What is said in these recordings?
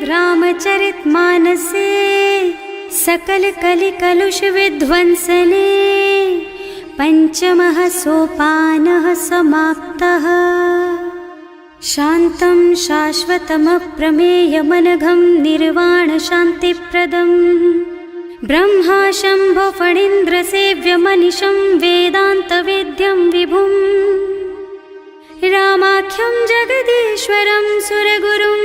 रामचरितमानसे सकल कलि कलुष विध्वंसने पंचमः सोपानः समाप्तः। शान्तं शाश्वतमप्रमेयमनघं निर्वाण शान्तिप्रदं ब्रह्मा शम्भो फणीन्द्रसेव्यमनिशं वेदान्तवेद्यं विभुं रामाख्यं जगदीश्वरं सुरगुरुं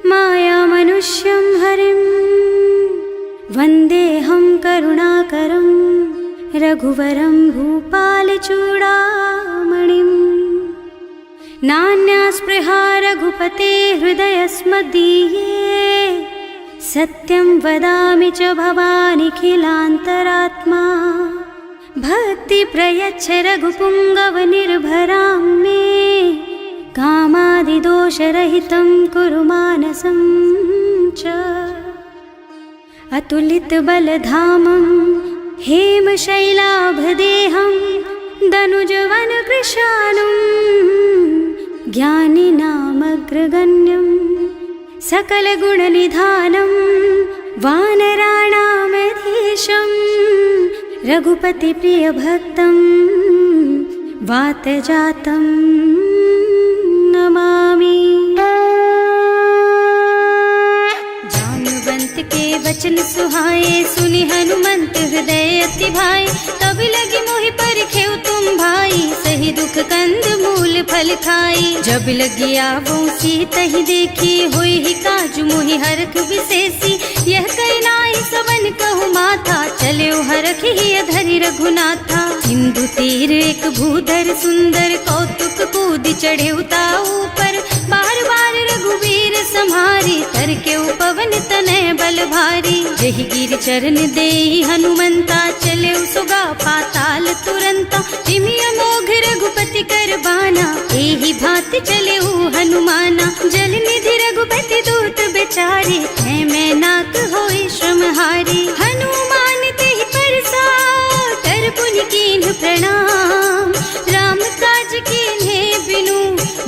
मायामनुष्यं हरिं वन्देऽहं करुणाकरं रघुवरं भूपालचूडामणिम्। नान्या स्पृहा रघुपते हृदयस्मदीये सत्यं वदामि च भवानिखिलान्तरात्मा। भक्ति प्रयच्छ रघुपुङ्गवनिर्भरां मे कामादिदोषरहितं कुरु मानसं च। अतुलितबलधामं हेमशैलाभदेहं दनुजवनकृशानुं ज्ञानिनामग्रगण्यं सकलगुणनिधानं वानराणामधीशं रघुपतिप्रियभक्तं वातजातं नमामि। जानुवंत के वचन सुहाए सुनि हनुमंत हृदय अति भाई। तब लगी मोहि परिखेउ तुम भाई सही दुख कंद मूल फल खाई। जब लगी आवो सीतहि देखी होई ही काजु मोहि हरख विशेषी। यह कही नाई सबन कहु माथा चले हरख ही धरि रघुनाथा। सिंधु तीर एक भूधर सुंदर कौतुक कूद चढ़े ऊपर। बार बार रघुवीर सम्हारी तर के पवन तनय बल भारी। जहि गिर चरण देहि हनुमंता चले सुगा पाताल तुरंता। जिमि अमोघ रघुपति कर बाना एहि भांति चले हनुमाना। जल निधि रघुपति दूत बेचारे है मैं नाक होई श्रमहारी। हनुमान तेहि परसा कर पुनि कीन्ह प्रणाम। राम काज कीन्हे बिनु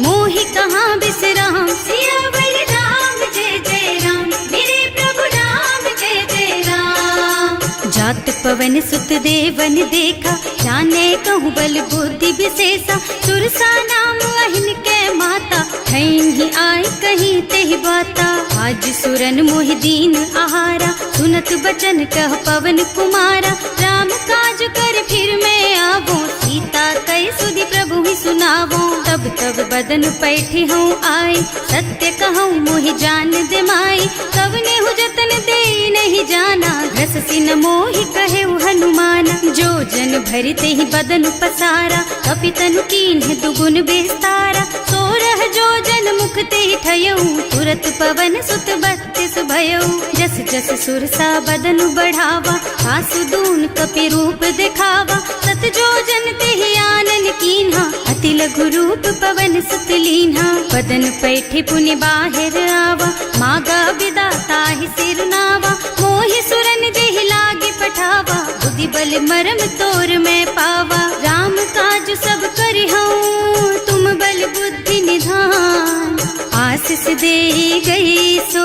मोहि कहाँ बिसराम। सियावर राम जय जय राम मेरे प्रभु राम जय जय राम। जात पवन सुत देवन देखा जाने कहूँ बल बुद्धि विशेषा। सुरसा नाम अहिन के माता ही आय कहीं तेहि बाता। आज सुरन मोहि दीन आहारा सुनत बचन कह पवन कुमारा। राम काज कर फिर मैं आवो सीता कई सुधि प्रभु ही सुनावो। तब तब बदन पैठी हूँ आए सत्य कहूँ मोहि जान दे माई। कब ने हु जतन दे नहीं जाना घस सिन मोहि कहे हनुमाना। जो जन भरिते ही बदन पसारा कपितनु कीन्ह दुगुन बेस्तारा। सोरह जो जन मुख ते ठयऊ तुरत पवन सुत 32 भयऊ। जस जस सुरसा बदन बढ़ावा आसु दून कपि रूप दिखावा। सत जो जन ते आनन कीन्हा अति लघु रूप पवन सुत लीन्हा। बदन पैठे पुनि बाहिर आवा मागा विदाता ही सिरनावा। मोहि सुरन जेहि लागे पठावा बुद्धि बल मरम तोर मैं पावा। राम काज सब करिहूँ तुम बल बुद्धि निधान। आशीष दे गई सो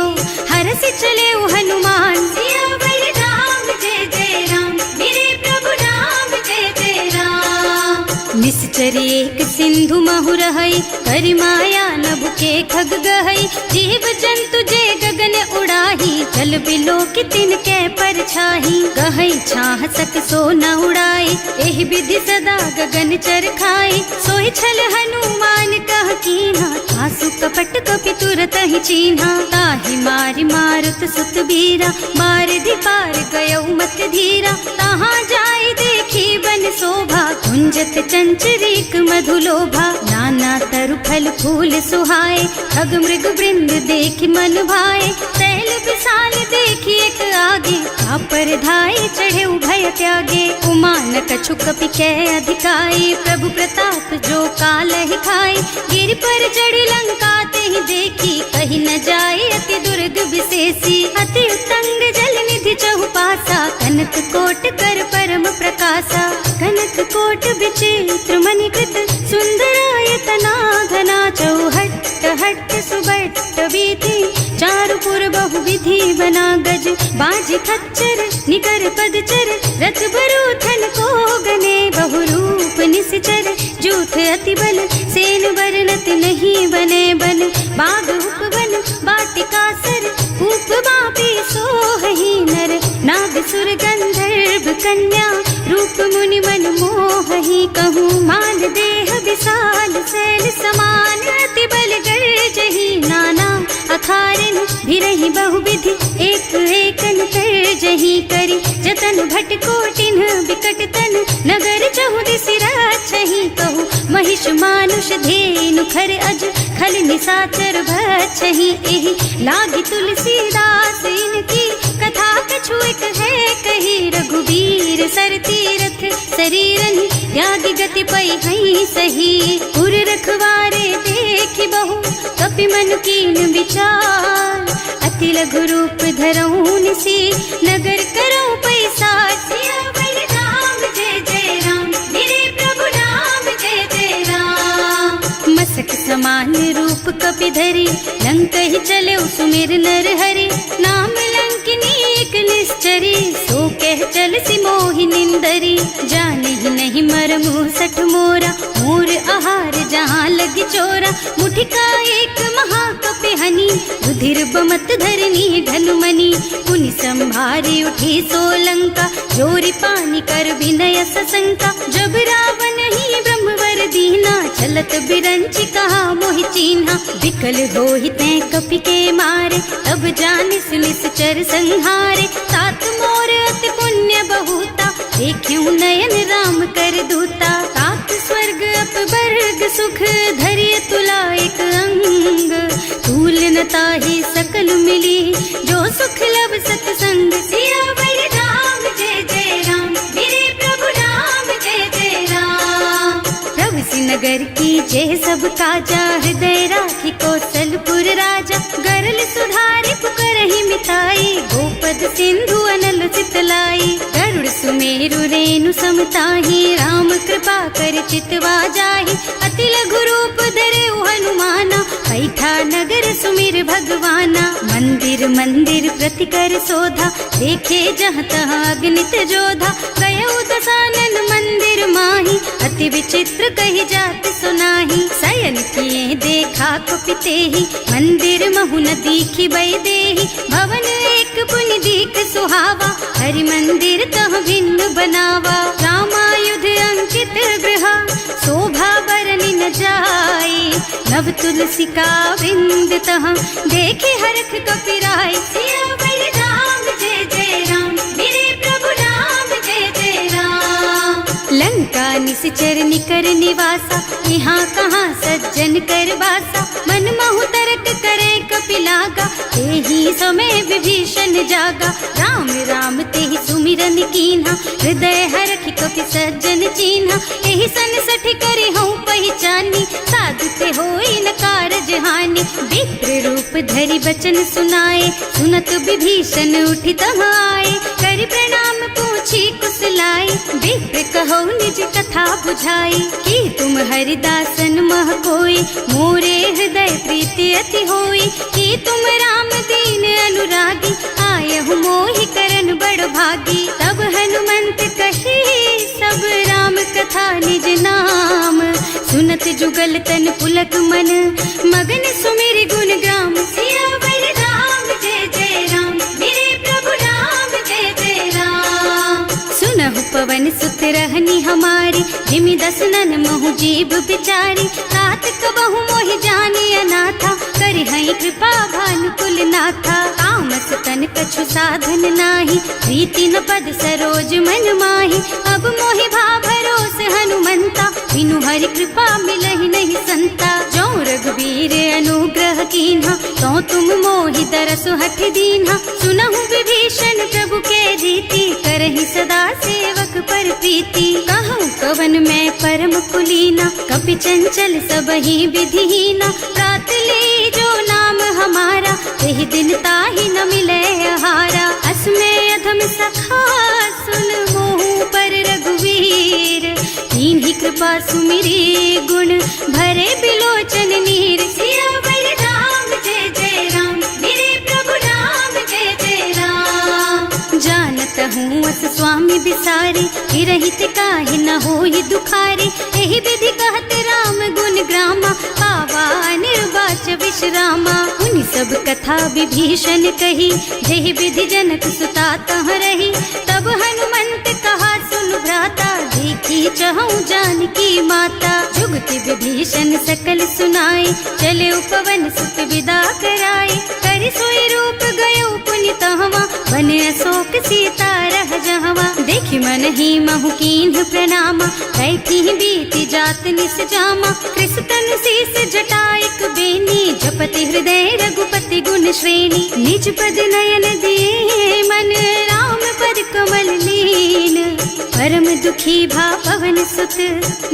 हरस चले हनुमान। सियावर राम जय जय राम मेरे प्रभु राम जय जय राम। निश्चर एक सिंधु महु रहई करि माया नभ के खग गहई। जीव जंतु जे गगन उड़ाही जल बिलो कि तिनके परछाही। गहई छाह सक सो न उड़ाई एहि विधि सदा गगन चर खाई। सोहि छल हनुमान कह कीन्हा आसु कपट कपि तुरत ही चीन्हा। ताहि मारि मारुत सुत बीरा बारिधि पार गयऊ मत धीरा। तहाँ जाय देखी बन शोभा कुंजत चंचरीक मधुलोभा। नाना तरु फल फूल सुहाए खग मृग वृंद देखि मन भाए। तैल विशाल देखी एक आगे पर धाय चढ़े भय त्यागे। उमान कछु कपि कै अधिकाई प्रभु प्रताप जो काल ही खाई। गिर पर चढ़ लंका ते ही देखी कहीं न जाए अति दुर्ग विशेषी। अति उत्तंग जल निधि चहुपासा कनक कोट कर परम प्रकाशा। कनक कोट विचित्र मणिकृत सुंदरायतना घना चौहट्ट हट्ट सुबट बीती, चारु पुर बहुविधि बना गज, बाज खच्चर निकर पदचर, रथ बरूथन को गने, बहुरूप निश्चर जूथ अति बल, सेन बरनत नहीं बने बन, बाग उपवन बाटिका सर, कूप बापी सोहहि नर, नाग सुर गंधर्व कन्या, रूप मुनि मन मोहहि, कहूँ मान देह विशाल शैल समान, अति बल गर्जहि नाना अखारन, भिरहि बहुविधि एक एकन तरजहि करि, जतन भट कोटिन बिकट तन, नगर चहुदिस राछहि, कहूँ महिष मानुष धेनु खर अज, खल निशाचर भक्षहि, एहि लागी तुलसीदास इनकी, कथा कछु एक है कही, रघुबीर सर तीरथ शरीरन, त्यागी गति पई हई सही, उर रखवारे देखि बहु, कपि मन कीन विचार, अति लघु रूप धरऊं निसी, नगर करऊं पैसार, सियावर राम जय जय राम, मेरे प्रभु राम जय जय राम, मसक समान रूप कपि धरि, लंक ही चले सुमिर नर हरि, नाम लंकिनी एक निश्चरी, सो कह चल सी मोहि निंदरी, जाने ही नहीं मरमु सठ मोरा, मोर आहार जहाँ लग चोरा, मुठिका एक महाकपि हनी, रुधिर बमत धरनी ढलुमनी, पुनि संभारी उठी सोलंका, जोरी पानी कर विनय सशंका, जब रावण ही ब्रह्मवर दीना, चलत बिरंची कहा मोहि चीन्हा, विकल होहि तै कपि के मारे, तब जानिस निश्चर संहारे, तात मोर अति पुण्य बहुता, देखियो नयन राम कर दूता, तात स्वर्ग अपवर्ग सुख, धरिय तुला एक अंग, तूल न ताहि सकल मिली, जो सुख लब सतसंग, सियावर राम जय जय राम, मेरे प्रभु राम जय जय राम, प्रभु सि नगर की जय सब काजा, हृदय राखी कौशलपुर राजा, गरल सुधारि पुकारहि मिताई, गोपद सिंधु अनल चितलाई, गरुड़ सुमेरु रेणु समताहि, राम कृपा कर चितवा जाहि, अति लघु रूप धरे हनुमाना, बैठा नगर सुमिर भगवाना, मंदिर मंदिर प्रति कर शोधा, देखे जहाँ तहाँ अगणित जोधा, गयो दसानन मंदिर माही, अति विचित्र कही जात सुनाही, शयन किए देखा कुपिते ही, मंदिर महु न दीखी बई देही, भवन एक पुनि दीख सुहावा, हरि मंदिर तह भिन्न बनावा, रामायुध अंकित गृह, शोभा बरनि न जाई, नव तुलसी का वृंद तह, देखे हरख कपिराई, सियावर राम जय जय राम, मेरे प्रभु राम जय जय राम, लंका निश्चर निकर निवासा, यहाँ कहाँ सज्जन कर वासा, मन महु तरक करे कपिलागा, तेहि समय विभीषण जागा, राम राम तेहि सुमिरन कीन्हा, हृदय हरखि कपि सज्जन चीन्हा, एहि सन सठ करि हूँ पहचानी, साधु ते होई न कारज हानि, विप्र रूप धरि बचन सुनाए, सुनत विभीषण उठि तहाँ आए, करि प्रणाम पूछी कुशलाई, विप्र कहो निज कथा बुझाई, कि तुम हरिदासन मह कोई, मोरे हृदय प्रीति अति होई, कि तुम राम दीन अनुरागी, आयहु मोहि करन बड़ भागी, तब हनुमंत कही सब राम कथा निज नाम, सुनत जुगल तन पुलक मन, मगन सुमिर गुण ग्राम, सियावर राम जय जय राम, मेरे प्रभु राम जय जय राम, सुनहु पवन सुत रहनी हमारी, जिमि दसनन महु जीव बिचारी, तात कबहु मोहि जानी अनाथा, करि हई कृपा भानुकुल नाथा, तामस तन कछु साधन नाही, प्रीति न पद सरोज मन माही, अब मोहि भा भरोस हनुमंता, बिनु हरि कृपा मिलहि नहीं संता, जो रघुबीर अनुग्रह कीन्हा, तो तुम मोहि दरसु हठ दीन्हा, सुनहु विभीषण प्रभु के रीति, करहि सदा सेवक पर प्रीति, कहूँ कवन मैं परम कुलीना, कपि चंचल सबहि विधिहीना, प्रात ले जो नाम हमारा, तेहि दिन ताहि न मिले आहारा, असमय अधम सखा सुन मोहु पर रघुवीर, कीन्ही कृपा सुमिरी गुण भरे बिलोचन नीर, सियावर स्वामी बिसारी, रहित काहे न होई दुखारी। एहि विधि कहते राम गुण ग्रामा, पावा निर्वाच विश्रामा। उन सब कथा विभीषण कही, जेहि विधि जनक सुता तह रही। तब हनुमंत कहा सुन भ्राता, देखी चहु जानकी माता। जुगति विभीषण सकल सुनाई, चले उपवन सुत विदा कराई। कर सोई रूप गयो पुनि तहवा, बन अशोक सीता रह जहवा। देखि मन ही महु कीन्ह प्रणामा, कैथी बीति जात निस जामा। कृष तनु शीस जटाइक बेनी, जपति हृदय रघुपति गुण श्रेणी। निज पद नयन दिए मन, राम पद कमल लीन। परम दुखी भा पवन सुत,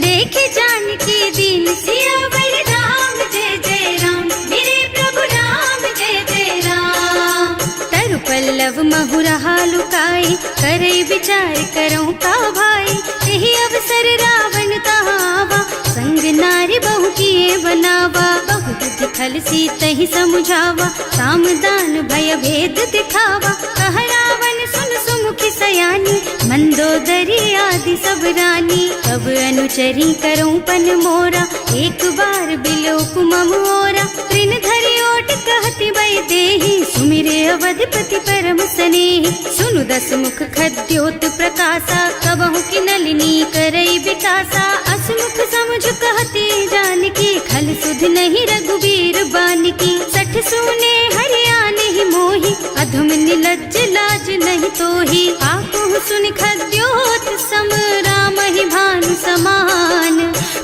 देखे जानकी दीन। सियावर राम जय जय राम, मेरे प्रभु राम जय जय राम। तरु पल्लव महुरहा लुकाई, करई विचार करऊं का भाई। यही अवसर रावण तहावा, संग नारी बहु किए बनावा। बहु बुद्धि खल सीतहि समुझावा, साम दान भय भेद दिखावा। कह रावण सुन सुमुखी सयानी, मंदोदरी आदि सब रानी। तब अनुचरी करऊं पन मोरा, एक बार बिलोक मम ओरा। तृण धरि ओट कहति बई देहि, सुमिरे अवधिपति परम स्नेहि। सुनु दस मुख खद्योत प्रकाशा, कबहु की नलिनी करई विकासा। असमुख समुझ कहती जानकी, खल सुध नहीं रघुबीर बानकी। सठ सूने हरियाणा ही मोहि, अधम निलज्ज लाज नहीं तोहि। आपहु सुनि खद्योत सम, राम ही भानु समान।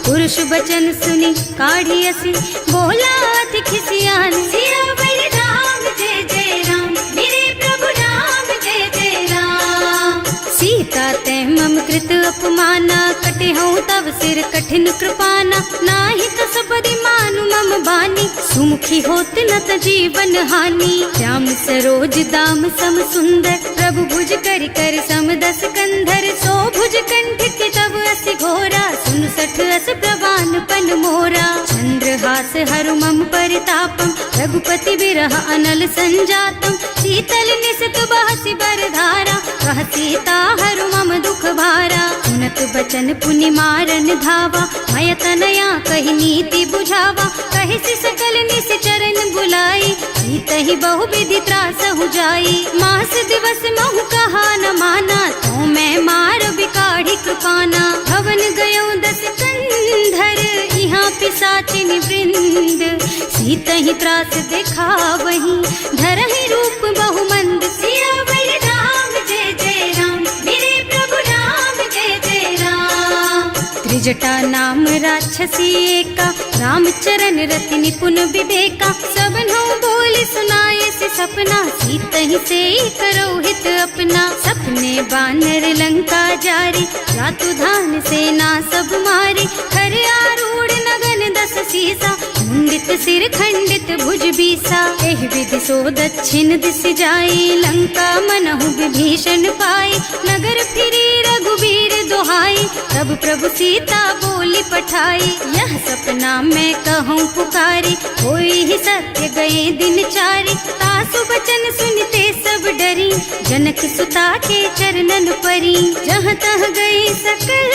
पुरुष बचन सुनि काढ़ी असी, बोला अति खिसियान। सियावर राम जय जय राम, मेरे प्रभु राम जय जय राम। सीता ते मम कृत अपमाना, कटे हूँ तब सिर कठिन कृपाना। नाही कसपति मानु मम बानी, सुमुखी होत न त जीवन हानि। श्याम सरोज दाम सम सुंदर, प्रभु भुज कर कर सम दस कंधर। सो भुज कंठ के तब असि घोरा, सुन सठ अस प्रवान पन मोरा। चंद्रहास हरु मम परितापम, रघुपति बिरह अनल संजातम। शीतल निसत बहसि बरधारा, कह सीता हरु मम दुख भारा। सुनत बचन पुनि मारन धावा, मय तनया कहि नीति बुझावा। कहि सि सकल निश्चरण बुलाई, सीतहि बहु विधि त्रासहु जाई। मास दिवस महु कहा न माना, तो मैं मार बिकाढ़ी कृपाना। भवन गयो दस कंधर, यहाँ पिशाचिनी वृंद। सीतहि त्रास दिखावहि, धरहि रूप बहु मंद। सियावर राम जय जय राम, मेरे प्रभु राम जय जय राम। त्रिजटा नाम राक्षसी एका, राम चरण रति निपुण विवेका। सबनों बोले सुनाए से सपना, सीतहि से करो हित अपना। सपने बानर लंका जारी, जातु धान सेना सब मारी। खर आरूढ़ नगन दस सीसा, मुंडित सिर खंडित भुज बीसा। एहि विधि सो दक्षिण दिश जाई, लंका मनहु विभीषण पाई। नगर फिरी रघुबीर दोहाई, तब प्रभु सीता बोली पठाई। यह सपना मैं कहूँ पुकारी, होई ही सत्य गए दिन चारि। तासु बचन सुनते सब डरी, जनक सुता के चरणन परी। जहाँ तह गई सकल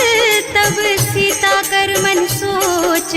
तब सीता कर मन सोच।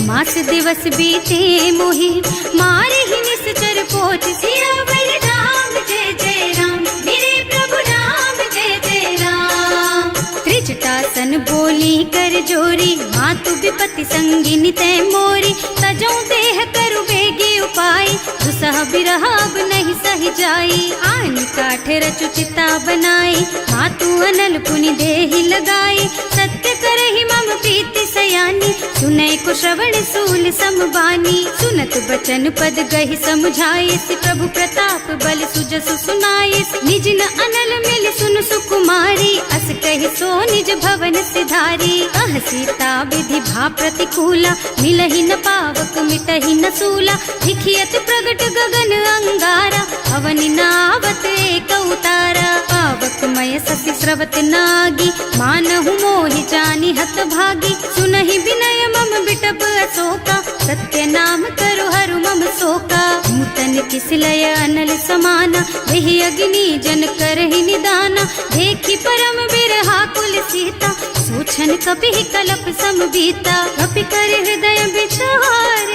मास दिवस बीते मोहि, मारे ही निश्चर पोच। सियावर राम जय जय राम, मेरे प्रभु राम जय जय राम। त्रिजटासन बोली कर जोरी, मातु विपति संगिनी तै मोरी। तजौ देह करु बेगी उपाय, दुसह बिरह अब नहीं सही जाई। आन काठ रचु चिता बनाई, मातु अनल पुनि देहि लगाई। सत्य करहि मम प्रीति सयानी, सुनै को श्रवण सूल समबानी। सुनत बचन पद गहि समुझाई, प्रभु प्रताप बल सुजसु सुनाई। निज न अनल मिल सुन सुकुमारी, अस कहि सो निज भवन सिधारी। कह सीता विधि भा प्रतिकूला, मिलहि न पावक मिटहि न सूला। लिखियत प्रगट गगन अंगारा, अवनि नावत एक उतारा। पावक मय ससि स्रवत नागी, मानहु मोहि जानि हत भागी। सुनहि विनय मम बिटप अशोका, सत्य नाम करु हरु मम शोका। नूतन किस लय अनल समाना, वही अग्नि जन करहि निदाना। देखि लगी परम बिरहा कुल सीता, सोचन कपि कलप सम बीता। कपि कर हृदय विचार,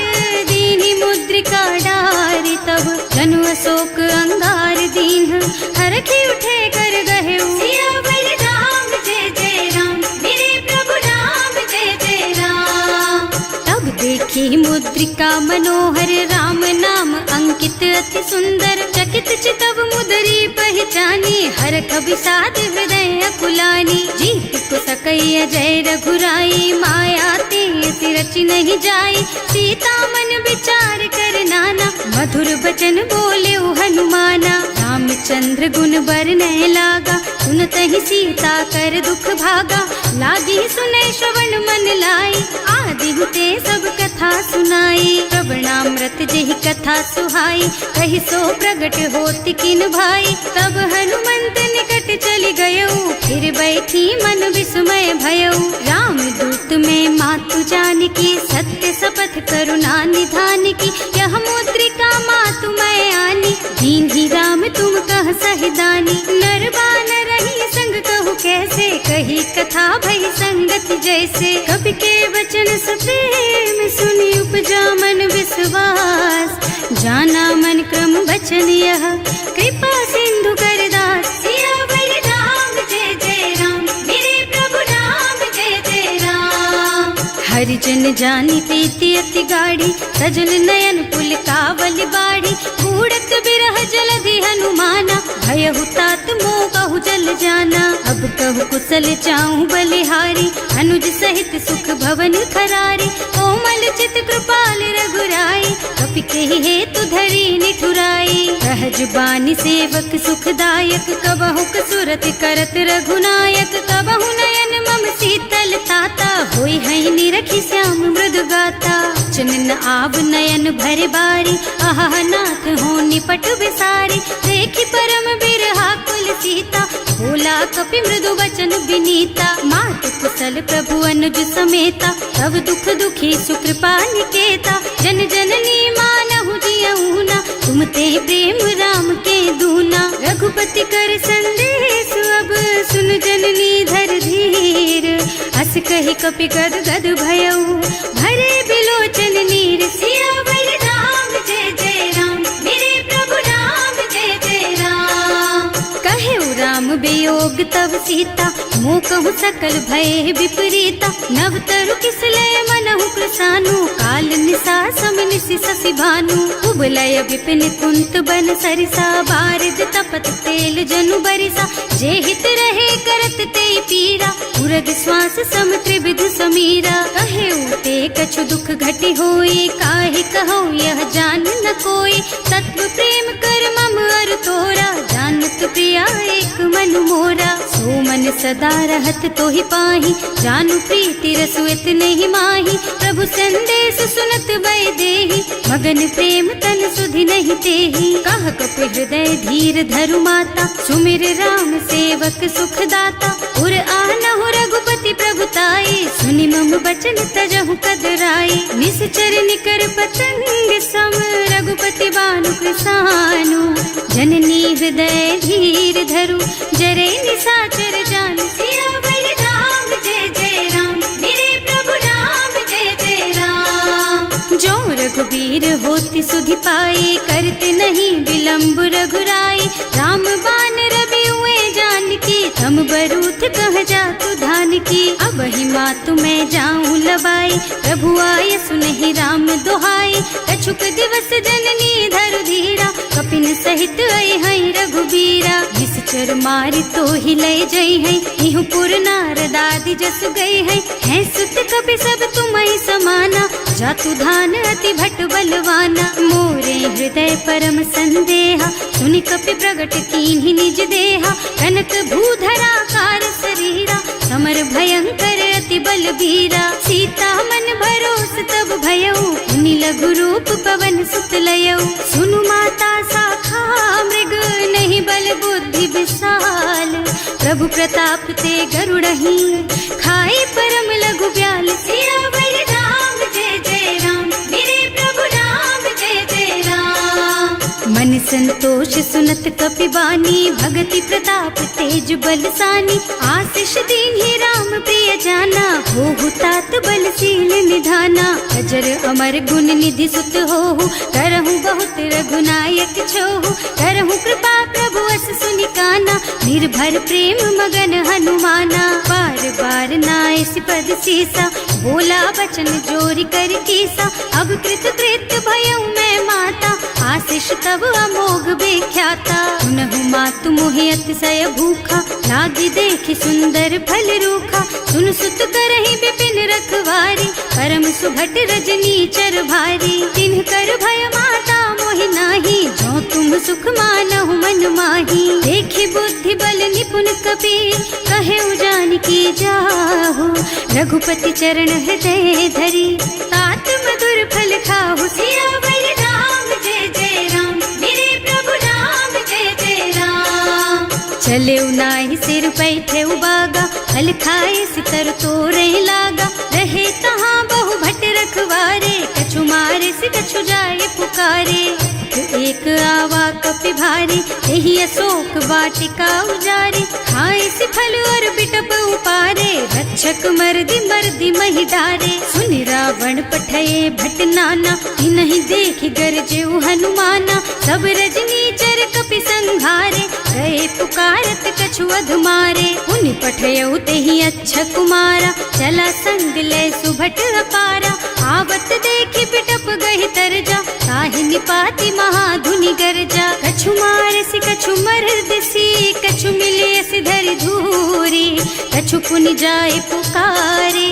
दीनी मुद्रिका डारी, तब जनु अशोक अंगार दीन, हरखी उठे कर गहे सियावर राम जय जय राम, मेरे प्रभु राम जय जय राम। तब देखी मुद्रिका मनोहर, राम नाम अंकित अति सुंदर। चकित चितव मुदरी पहचानी, हरख विषाद हृदय अकुलानी। जीत को सकैया जय रघुराई, माया ते रचि नहीं जाई। सीता मन विचार कर नाना, मधुर बचन बोले हनुमाना। रामचंद्र गुण बरनय लागा, सुनतहि सीता कर दुख भागा। लागी सुनै श्रवण मन लाई, आदि हुते सब कथा सुनाई। प्रवणामृत जेहि कथा सुहाई, कहि सो प्रगट होति किन भाई। तब हनुमंत निकट चली गयऊ, फिर बैठी मन विस्मय भयऊ। राम दूत में मातु जानकी, सत्य शपथ करुणा निधान की। यह मुद्रिका मातु मैं आनी, दीन्ही राम तुम कह सहिदानी। नर बानर रही संग कहु कैसे, कही कथा भई संगति जैसे। कवि के वचन सप्रेम सुनि उपजा मन विश्वास। जाना मन क्रम वचन यह, कृपा सिंधु कर दास। सियावर राम जय जय राम, मेरे प्रभु राम जय जय राम। हरिजन जानी प्रीति अति गाढ़ी, सजल नयन पुल कावल बाढ़ी। बूढ़त बिरह जलधि हनुमाना, भयहु तात मोह कहु जल जाना। अब कहु कुशल चाहूं बलिहारी, अनुज सहित सुख भवन खरारी। कोमल चित कृपाल रघुराई, कपि कहि हेतु धरी निठुराई। सहज बानी सेवक सुखदायक, कबहु कसुरत करत रघुनायक। कबहु नयन मम शीतल ताता, होई है निरखी श्याम मृदु गाता। चनन आव नयन भर बारी, आहा नाथ हो निपट बिसारी। देखी परम बिरहा कुल सीता, भोला कपि मृदु वचन विनीता। मात कुशल प्रभु अनुज समेता, तब दुख दुखी सुकृपा निकेता। जन जननी मानहु जियऊ ना, तुम ते प्रेम राम के दूना। रघुपति कर संदेश अब सुन जननी धर धीर। हस कहि कपि गद गद भयऊ, भरे बिलोचन नीर। सियावर राम जय जय राम, मेरे प्रभु राम जय जय राम। कहे राम वियोग तब सीता, मोह कहु सकल भय विपरीता। नव तरु किसलय मनहु कृसानु, काल निसा सम निसि शशि भानु। उबलय विपिन कुंत बन सरिसा, बारिज तपत तेल जनु बरिसा। जे हित रहे करत ते पीरा, उरग श्वास सम त्रिविध समीरा। कहे उते कछु दुख घटी होई, काहे कहो यह जान न कोई। तत्व प्रेम कर मम अर तोरा, जानत प्रिया एक मन मोरा। सो मन सदा रहत तोहि पाही, जानु प्रीति रसु इतने ही माही। प्रभु संदेश सुनत वै देही, मगन प्रेम तन सुधि नहीं तेही। कह कपि हृदय धीर धरु माता, सुमिर राम सेवक सुख दाता। उर आनहु रघुपति प्रभुताई, सुनि मम बचन तजहु कदराई। निश्चर निकर पतंग सम, रघुपति बानु कृसानु। जननी हृदय धीर धरु, जरे निशाचर जानु। सियावर राम जय जय राम, मेरे प्रभु राम जय जय राम। जो रघुबीर होति सुधि पाई, करते नहीं विलम्ब रघुराई। राम बान रवि हुए जानकी, थम बरूथ कह जातु धान की। अब ही मातु मैं जाऊं लबाई, प्रभु आय सुनहि राम दुहाई। कछुक दिवस जननी धरु धीरा, कपिन सहित आई है रघुबीरा। निश्चर मारी तो ही लय जई है, इहु पुर नारद आदि जस गए है। सुत कपि सब तुम्हि समाना, जातु धान अति भट बलवाना। मोरे हृदय परम संदेहा, सुनि कपि प्रगट कीन्हि निज देहा। कनक भूधरा कार शरीरा, समर भयंकर अति बलबीरा। सीता मन भरोस तब भयऊ, मुनि लघु रूप पवन सुत लयऊ। सुनु माता शाखा मृग, नहीं बल बुद्धि विशाल। प्रभु प्रताप ते गरुड़हि, खाई परम लघु ब्याल। सियावर राम जय जय राम, मेरे प्रभु राम जय जय राम। मन संतोष सुनत कपिबानी, भगति प्रताप तेज बलसानी। आशीष दीन्हि राम प्रिय जाना, होहु तात बलशील निधाना। अजर अमर गुण निधि सुत होहु, करहु बहुत रघुनायक छोहु। करहु कृपा प्रभु अस सुनि काना, निर्भर प्रेम मगन हनुमाना। बार बार नाइस पद सीसा, बोला बचन जोरी कर कीसा। अब कृत कृत भयउ मैं माता, आशीष तब अमोघ बेख्याता। सुनहु मातु मोहि अतिशय भूखा, लागी देखि सुंदर फल रूखा। सुन सुत करहि विपिन रखवारी, परम सुभट रजनी चर भारी। तिन्ह कर भय माता मोहि नाही, जो तुम सुख मानहु मन माही। देखि बुद्धि बल निपुण कपि, कहे जानकी जाहु। रघुपति चरण हृदय धरी, तात मधुर फल खाहु। सियावर राम जय जय राम, मेरे प्रभु राम जय जय राम। चले नाहि सिर बैठे बागा, फल खाए सितर तोरे लागा। रहे तहाँ बहु भट रखवारे, कछु मारे से कछु जाए पुकारे। एक आवा कपि भारी, यही अशोक वाटिका उजारी। खाए से फल और बिटप उपारे, रक्षक मर्दी मर्दी महि डारे। सुनि रावण पठये भट नाना, नहीं देखि गरजेउ हनुमाना। सब रजनी चर कपि संघारे, गए पुकारत कछु अधमारे। उनि पठयउ तेहि अच्छा कुमारा, चला संग ले सुभट अपारा। आवत देखि बिटप गहि तरजा, ताहि निपाति महाधुनि गरजा। कछु मारसि कछु मरदसी, कछु मिलियसि धरि धूरी। कछु पुनि जाए पुकारे,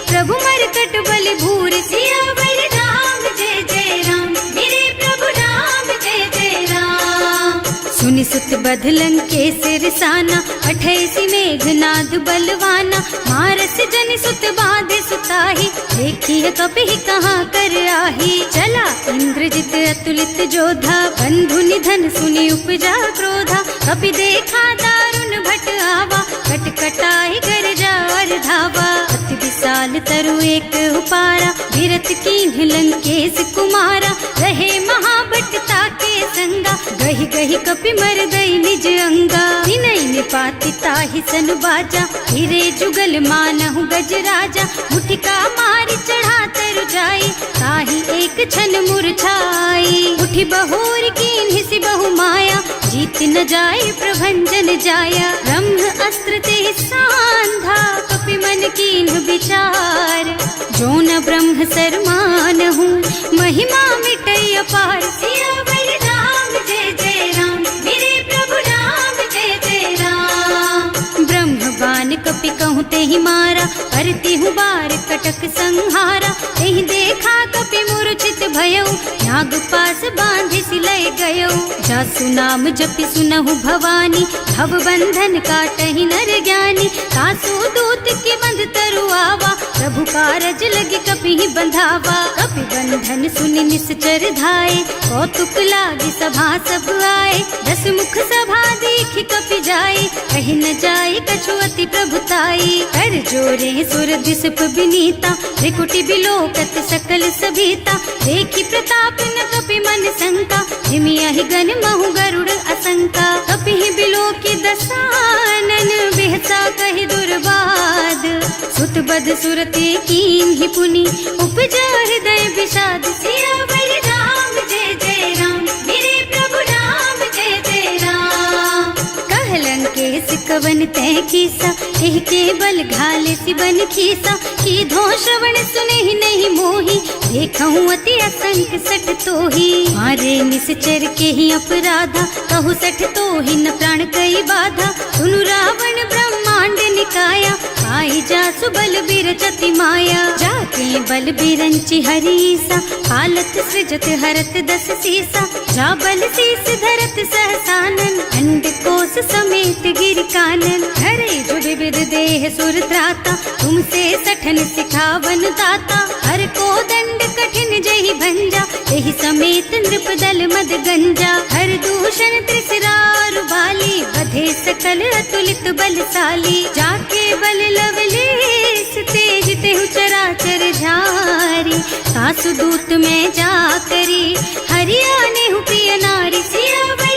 प्रभु मरकट बलि भूरि। सियावर राम जय जय राम, मेरे प्रभु राम जय जय राम। सुनि सुत बध लंकेश रिसाना, पठयसि मेघनाद बलवाना। मारस जनि सुत बांधे सुताही, देखिए कपि कहाँ कर आही। चला इंद्रजित अतुलित जोधा, बंधु निधन सुनि उपजा क्रोधा। कपि देखा दारुण भट आवा, कट कटाई गरजा और धावा। अति विशाल तरु एक उपारा, गिरत कीन्ह लंकेश कुमारा। रहे महाभट ताके संगा, गहि गहि कपि मर गई निज अंगा। विनय निपाति ताहि सन बाजा, हिरे जुगल मानहु गज राजा। मुठिका मारी चढ़ा तरु जाई, ताहि एक छन मुरझाई। उठि बहोर कीन्हि सि बहु माया, जीत न जाए प्रभंजन जाया। ब्रह्म अस्त्र ते सांधा, कपि मन कीन्ह विचार। जो न ब्रह्म सर मानहु, महिमा मिटै अपार। सियावर राम जय जय राम, मेरे प्रभु राम जय जय राम। ब्रह्म बान कपि कहूँ तेहि मारा, करती हूँ बार कटक संहारा। तेहि देखा कपि मूर्छित भयउ, नाग पास बांधि सिलय गयउ। जासु नाम जपि सुनहु भवानी, भव बंधन काटहि नर ज्ञानी। तासु दूत के बंध तरु आवा, प्रभु कारज लगे कपि बंधावा। कपि बंधन सुनि निश्चर धाये, कौतुक लागी सभा सब आए। 10 मुख सभा देखि कपि जाए, कहि न जाए कछु अति प्रभुताई। कर जोरे सुर दिसप विनीता, त्रिकुटी बिलोकत सकल सभीता। देखि प्रताप न कपि मन शंका, हिमियहि गन महु गरुड़ असंका। कपि बिलोकी दसानन, बिहसा कहि दुर्बाद। सुत बद सुरते कीन्हि पुनि, उपजा हृदय विषाद। सियावर राम जय जय राम, मेरे प्रभु राम जय जय राम। कह लंकेश कवन तै कीसा, एह के बल घाले सि बन खीसा। की धो श्रवण सुने नहीं मोही, देखऊँ अति असंख सठ तोही। मारे निश्चर के ही अपराधा, कहु सठ तोही न प्राण कई बाधा। सुनु रावण ब्रह्मांड निकाया, आई जासु बल बिरचति माया। जाके बल बिरंचि हरीसा, हालत सृजत हरत 10 सीसा। जा बल शीस धरत सहसानन, अंड कोस समेत गिर कानन। हरे जो विविध देह सुर त्राता, तुमसे सठन सिखावन दाता। हर को दंड कठिन जहि भंजा, तेहि समेत नृप दल मद गंजा। हर दूषण त्रिसरारु बाली, बधे सकल अतुलित बलशाली। जाके बल लवलेश तेज तेहु चराचर झारी। सासु दूत में जा करी, हरियाणे हु प्रिय नारी। सियावर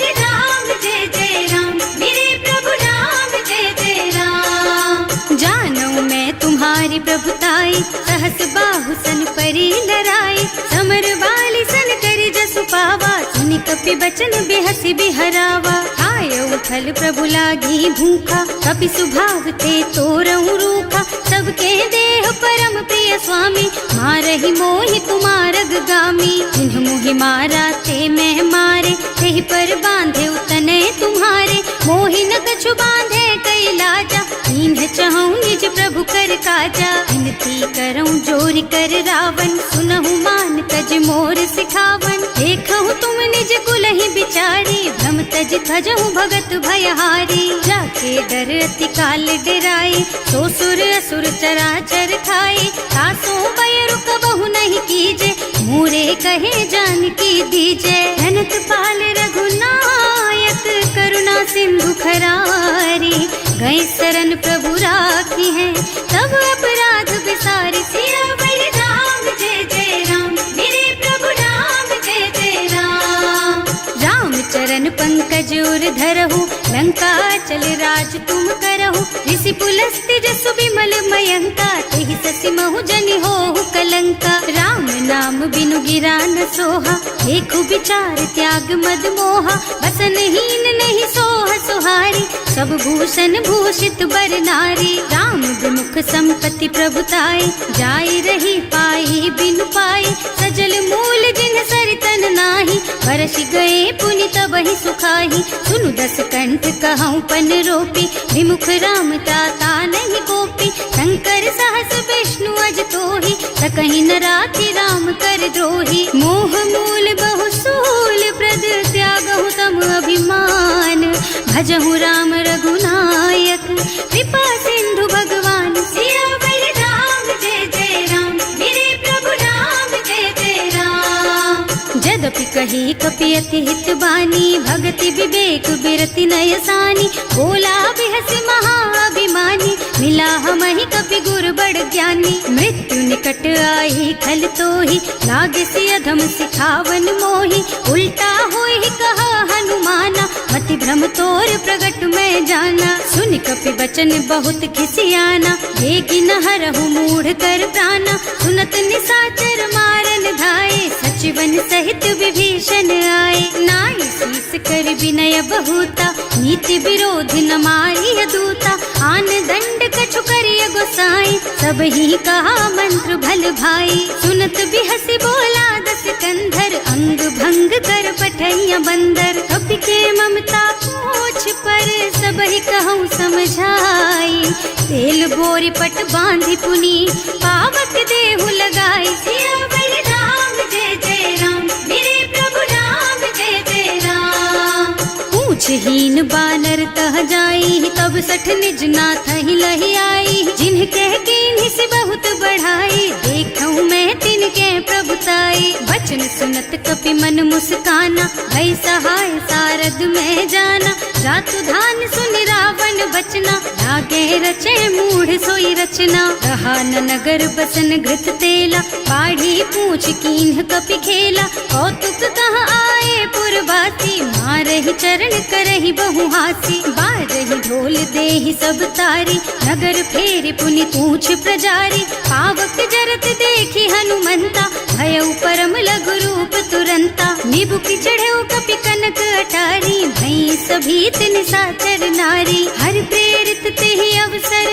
सहस बाहु सन परी लराई, समर बाली सन करी जसु पावा, सुनि कपि बचन बेहसी बिहरावा। आयऊ फल प्रभु लागी भूखा, कपि सुभाव ते तोरऊ रूखा, सबके देह परम प्रिय स्वामी, मारहि मोहि कुमारग गामी। जिन्ह मोहि मारा ते मैं मारे, तेहि पर बांधे उतने तुम्हारे, मोहि न कछु बांधे कई लाजा, इन्ह चहु निज प्रभु कर काजा। विनती करऊं जोरि कर रावण, सुनहु मान तज मोर सिखावन, देखहु तुम निज कुलहि बिचारी, भ्रम तज थजहु भगत भयहारी। जाके डर अति काल डराई, सो सुर असुर चराचर खाए, तासो बैरु कबहु नहीं कीजे, मूरे कहे जानकी दीजे। धनत पाल रघुनायक, करुणा सिंधु खरारी, गए शरण प्रभु राखी है, तब अपराध विसारी। सियावर राम जय जय राम, मेरे प्रभु राम जय जय राम। राम चरण पंकज उर धरहु, लंका चल राज तुम करहु, ऋषि पुलस्त्य जसु बिमल मयंका, तेहि ससि महु जनि होहु कलंका। राम नाम बिनु गिरा न सोहा, देखु विचार त्याग मद मोहा, बसन हीन नहीं सोह सुहारी, सब भूषण भूषित बर नारी। राम विमुख संपत्ति प्रभुताई, जाई रही पाई बिनु पाई, सजल मूल जिन सरितन नाही, बरस गए पुनि तबहि सुखाही। सुनु दस कंठ कहऊँ पन रोपी, विमुख राम त्राता नहीं गोपी, शंकर सहस विष्णु अज तोहि, सकहि न राखि राम कर द्रोही। मोह मूल बहु सूल प्रद, त्यागहु तम अभिमान, भजहु राम रघुनायक, कृपा सिंधु भगवान। सियावर राम जय जय राम, मेरे प्रभु राम जय जय राम। जदपि कही कपि अति हित बानी, भगति विवेक बिरति नय सानी, बोला बिहसि महाअभिमानी, मिला हमहि कपि गुर बड़ ज्ञानी। मृत्यु निकट आई खल तोहि, लागे सि अधम सिखावन मोहि, उल्टा होहि कहा हनुमाना, मति भ्रम तोर प्रगट मैं जाना। सुनि कपि बचन बहुत खिसियाना, देगी न हरहु मूढ़ कर प्राणा, सुनत निसाचर मारन धाये, सचिवन सहित विभीषण आए। नाई शीस कर विनय बहुता, नीति विरोध न मारिय दूता, आन दंड कछु करिय गोसाई, सब ही कहा मंत्र भल भाई। सुनत बिहसि बोला दस कंधर, अंग भंग कर पठैया बंदर, कपि के ममता पूछ पर, सब ही कहूँ समझाई। तेल बोरी पट बांधि पुनी, पावक देहु लगाई। सियावर राम जय जय राम, मेरे प्रभु राम जय जय राम। पूछहीन बानर तह जाई, तब सठ निज नाथ ही लही आई, जिन्ह कह कीन्हि से बहुत बढ़ाई, देखऊँ मैं तिनके प्रभुताई। वचन सुनत कपि मन मुस्काना, भई सहाय सारद में जाना, जातु धान सुन रावण बचना, लागे रचे मूढ़ सोई रचना। रहा न नगर बसन घृत तेला, बाढ़ी पूछ कीन्ह कपि खेला, कौतुक कह आए पुरवासी, मारहि चरण करहि बहु हासी। बाजहि ढोल देहि सब तारी, नगर फेरि पुनि पूछ प्रजारी, पावक जरत देखि हनुमंता, भयउ परम लघु रूप तुरंता। निबुकि चढ़ऊ कपि कनक अटारी, भई सभीत निसाचर नारी। हर प्रेरित तेहि अवसर,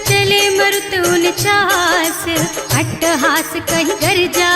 चले मरुत उनचास, अट्टहास कहि गर्जा,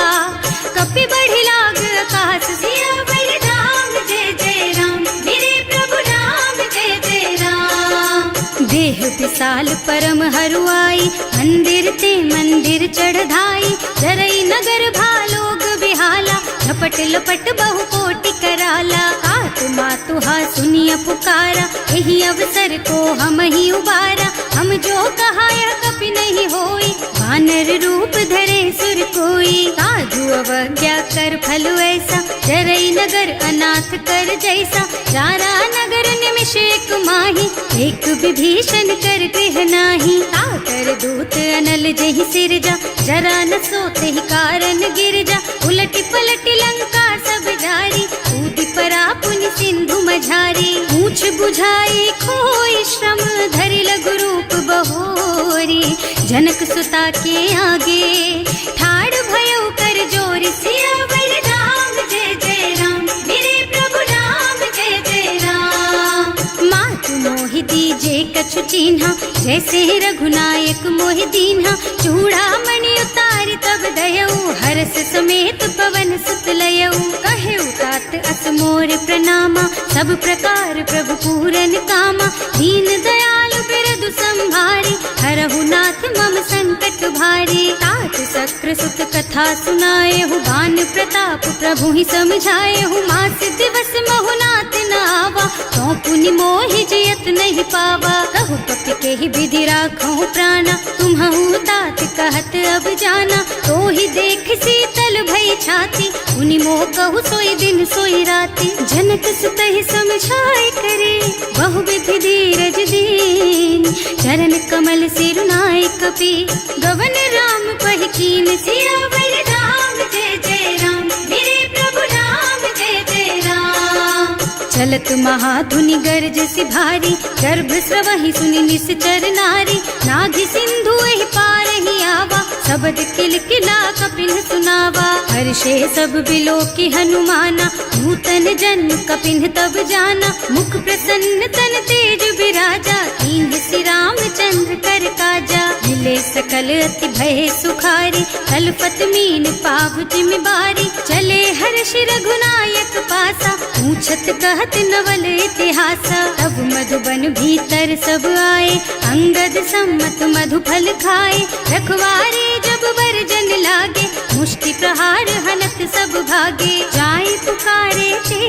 कपि बढ़ि लाग आकाश। सियावर राम जय जय राम, मेरे प्रभु राम जय जय राम। देह विशाल परम हरुआई, मंदिर ते मंदिर चढ़धाई, जरई नगर भालोग बिहाला, झपट लपट बहु कोटि कराला। आत्मा तुहा सुनिय पुकारा, यही अवसर को हम ही उबारा, हम जो कहा यह कपि नहीं होई, वानर रूप धरे सुर कोई। साधु अवज्ञा कर फल ऐसा, जरई नगर अनाथ कर जैसा, जारा नगर निमिष एक माही, एक विभीषण कर गृह नाही। ताकर दूत अनल जहि सिरजा, जरा न सोते ही कारण गिर जा, उलटि पलटि लंका सब जारी, कूदि परा पुनि सिंधु मझारी। पूछ बुझाई खोई श्रम धरि लघु रूप बहोरी। जनक सुता के आगे ठाड़ भयो कर जोर। सियावर राम जय जय राम, मेरे प्रभु राम जय जय राम। मातु मोहि दीजे कछु चिन्हा, जैसे रघुनायक मोहि दीन्हा। चूड़ा मणि उतारि तब दयऊ, हरस समेत पवन सुत लयऊ। कहेऊ तात अस मोर प्रणामा, सब प्रकार प्रभु पूरन कामा। दीन दयालु बिरदु संभारी, हरहु नाथ मम संकट भारी। तात सक्र सुत कथा सुनाएहु, बान प्रताप प्रभु ही समझाएहु। मास दिवस महु नाथ न आवा, तो पुनि मोहि जियत नहीं पावा। कहु कपि के ही विधि राखहु प्राणा, तुम्हु तात कहत अब जाना। तो ही देख शीतल भई छाती, उनि मोह कहु सोई दिन सोई राती। जनक सुतहि समझाए करे, बहु विधि धीरज दीन। चरण कमल सिरुनाए कपि, गवन राम पहि कीन। सियावर राम जय जय राम, मेरे प्रभु राम जय जय राम। चलत महाधुनि गर्ज सि भारी, गर्भ स्रवहि सुनि निश्चर नारी। नाघि सिंधु एहि पारहि आवा, शबद किलकिला कपिन सुनावा। हर्षे सब बिलोकि हनुमाना, नूतन जन्म कपिन तब जाना। मुख प्रसन्न तन तेज बिराजा, कीन्ह श्री रामचंद्र कर काजा। मिले सकल अति भय सुखारी, तलपत मीन पाव जिमि बारी। चले हर्ष रघुनायक पासा, पूछत कहत नवल इतिहासा। तब मधुबन भीतर सब आए, अंगद सम्मत मधु फल खाए। रखवारे जब बरजन लागे, मुष्टि प्रहार हनत सब भागे। जाए पुकारे ते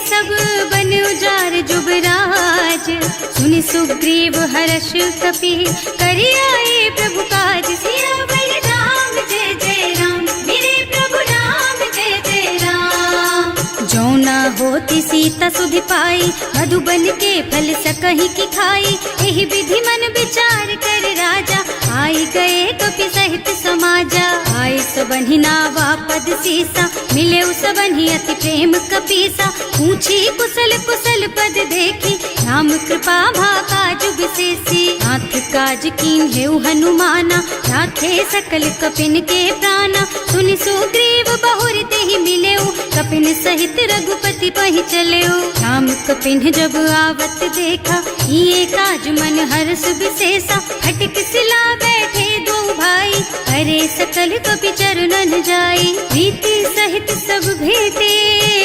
सब बन उजार जुबराज। सुनि सुग्रीव हर्ष कपि, करि आए प्रभु काज। सियावर राम जय जय राम, मेरे प्रभु राम जय जय राम। जो न होती सीता सुधि पाई, मधुबन के फल सकहि की खाई। एहि विधि मन विचार कर राजा, आई गए कपि सहित समाजा। आए सबन्हि नावा पद सीसा, मिले सबन्हि अति प्रेम कपीसा। पूछी कुशल कुशल पद देखी, राम कृपा भाका जुग सेसी। नाथ काज कीन्हेउ हनुमाना, राखे सकल कपिन के प्राणा। सुनि सुग्रीव बहुर तेहि मिलेउ, कपिन सहित रघुपति पहि चलेउ। राम कपिन जब आवत देखा, ये काज मन हर्ष विशेषा। हटिक सिला बैठे दो भाई, अरे सकल कपि चरणन जाई। प्रीति सहित सब भेटे,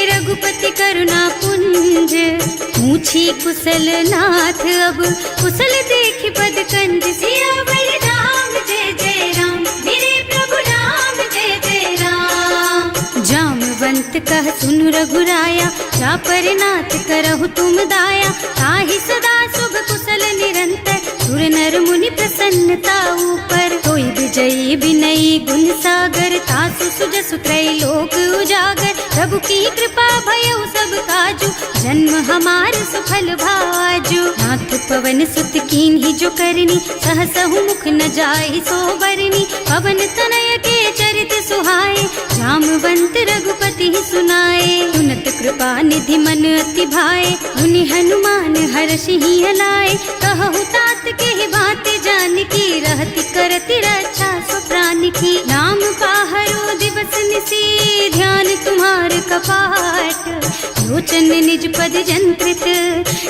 रघुपति करुणा पुंज। पूछी कुशल नाथ अब, कुशल देखि पद कंज। सियावर राम जय जय राम, मेरे प्रभु राम जय जय राम। जामवंत कह सुनु रघुराया, चापर नाथ करहु तुम दाया। ताहि सदा शुभ कुशल निरंतर, सुर नर मुनि प्रसन्नता ऊपर। कोई विजयी विनयी गुण सागर, तासु सुजसु त्रैलोक उजागर। प्रभु की कृपा भयउ सब काजू, जन्म हमार सफल भाजू। नाथ पवन सुत कीन्ही जो करनी, सहसहु मुख न जाहि सो बरनी। पवन तनय के चरित सुहाए, जामवंत रघुपति सुनाए। सुनत कृपा निधि मन अति भाए, मुनि हनुमान हर्षि हलाए। कहु तात के बात जानकी, रहति करति रक्षा सो प्राण की। नाम पाहरो दिवस निसी, ध्यान तुम्हार कपाट। लोचन निज पद जंत्रित,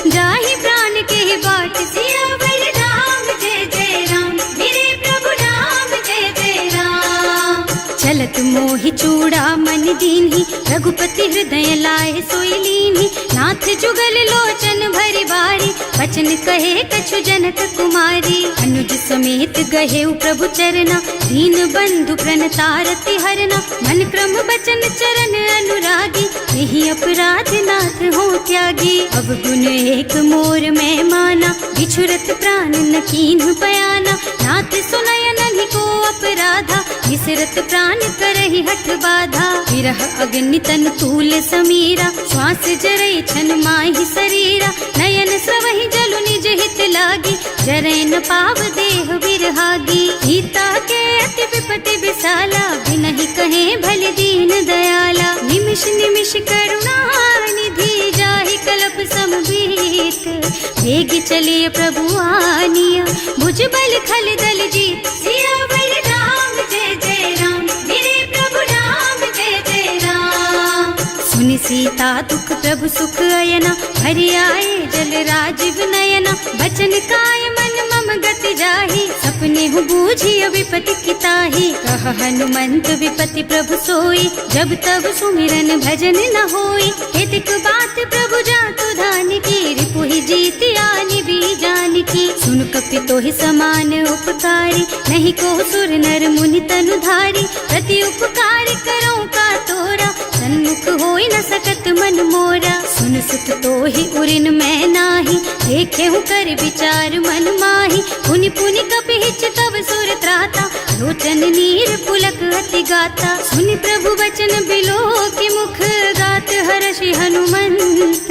जाहि प्राण के बाट। सियावर राम जय जय राम, मेरे प्रभु राम जय जय राम। चलत मोहि चूड़ा मन दीन्ही, रघुपति हृदय लाए सोई लीन्ही। नाथ जुगल लोचन भरि बारी, बचन कहे कछु जनक कुमारी। अनुज समेत गहेउ प्रभु चरना, दीन बंधु प्रणतारति हरना। मन क्रम बचन चरण अनुरागी, यही अपराध नाथ हो त्यागी। अब गुण एक मोर में माना, बिछुरत प्राण न कीन्ह बयाना। नाथ सुनय नन्हि को अपराधा, बिसरत प्राण करहि हठ बाधा। विरह अग्नि तन तूल समीरा, श्वास जरई छन माहि शरीरा। नयन स्रवहि जलु निज हित लागी, जरै न पाव देह बिरहागी। सीता के अति विपति विशाला, बिनहि कहे भल दीन दयाला। निमिष निमिष करुणा निधि, जाहि कल्प समबीत। वेग चलिए प्रभु आनिया, भुजबल खल दल जीत। सियावर राम जय जय राम, मेरे प्रभु राम जय जय राम। सुनि सीता दुख प्रभु सुख अयना, हरि आए जल राजीव नयना। बचन काय मन मम गति जाहि, सपने हूँ बूझिय विपति किताहि। कह हनुमंत विपति प्रभु सोई, जब तब सुमिरन भजन न होई। हेतिक बात प्रभु जातु धान की, रिपुहि जीति आनि बीजान की। सुन कपि तोहि समान उपकारी, नहीं को सुर नर मुनि तनु धारी। प्रति उपकार करो का तोरा, सन्मुख होई न सकत मन मोरा। सुन सुत तोहि उरिन मैं नाही, देखे हूँ कर विचार मन माही। पुनि पुनि कपि हिच तब सुर त्राता, लोचन नीर पुलक अति गाता। सुनि प्रभु वचन बिलो की मुख, गात हर्षि हनुमंत।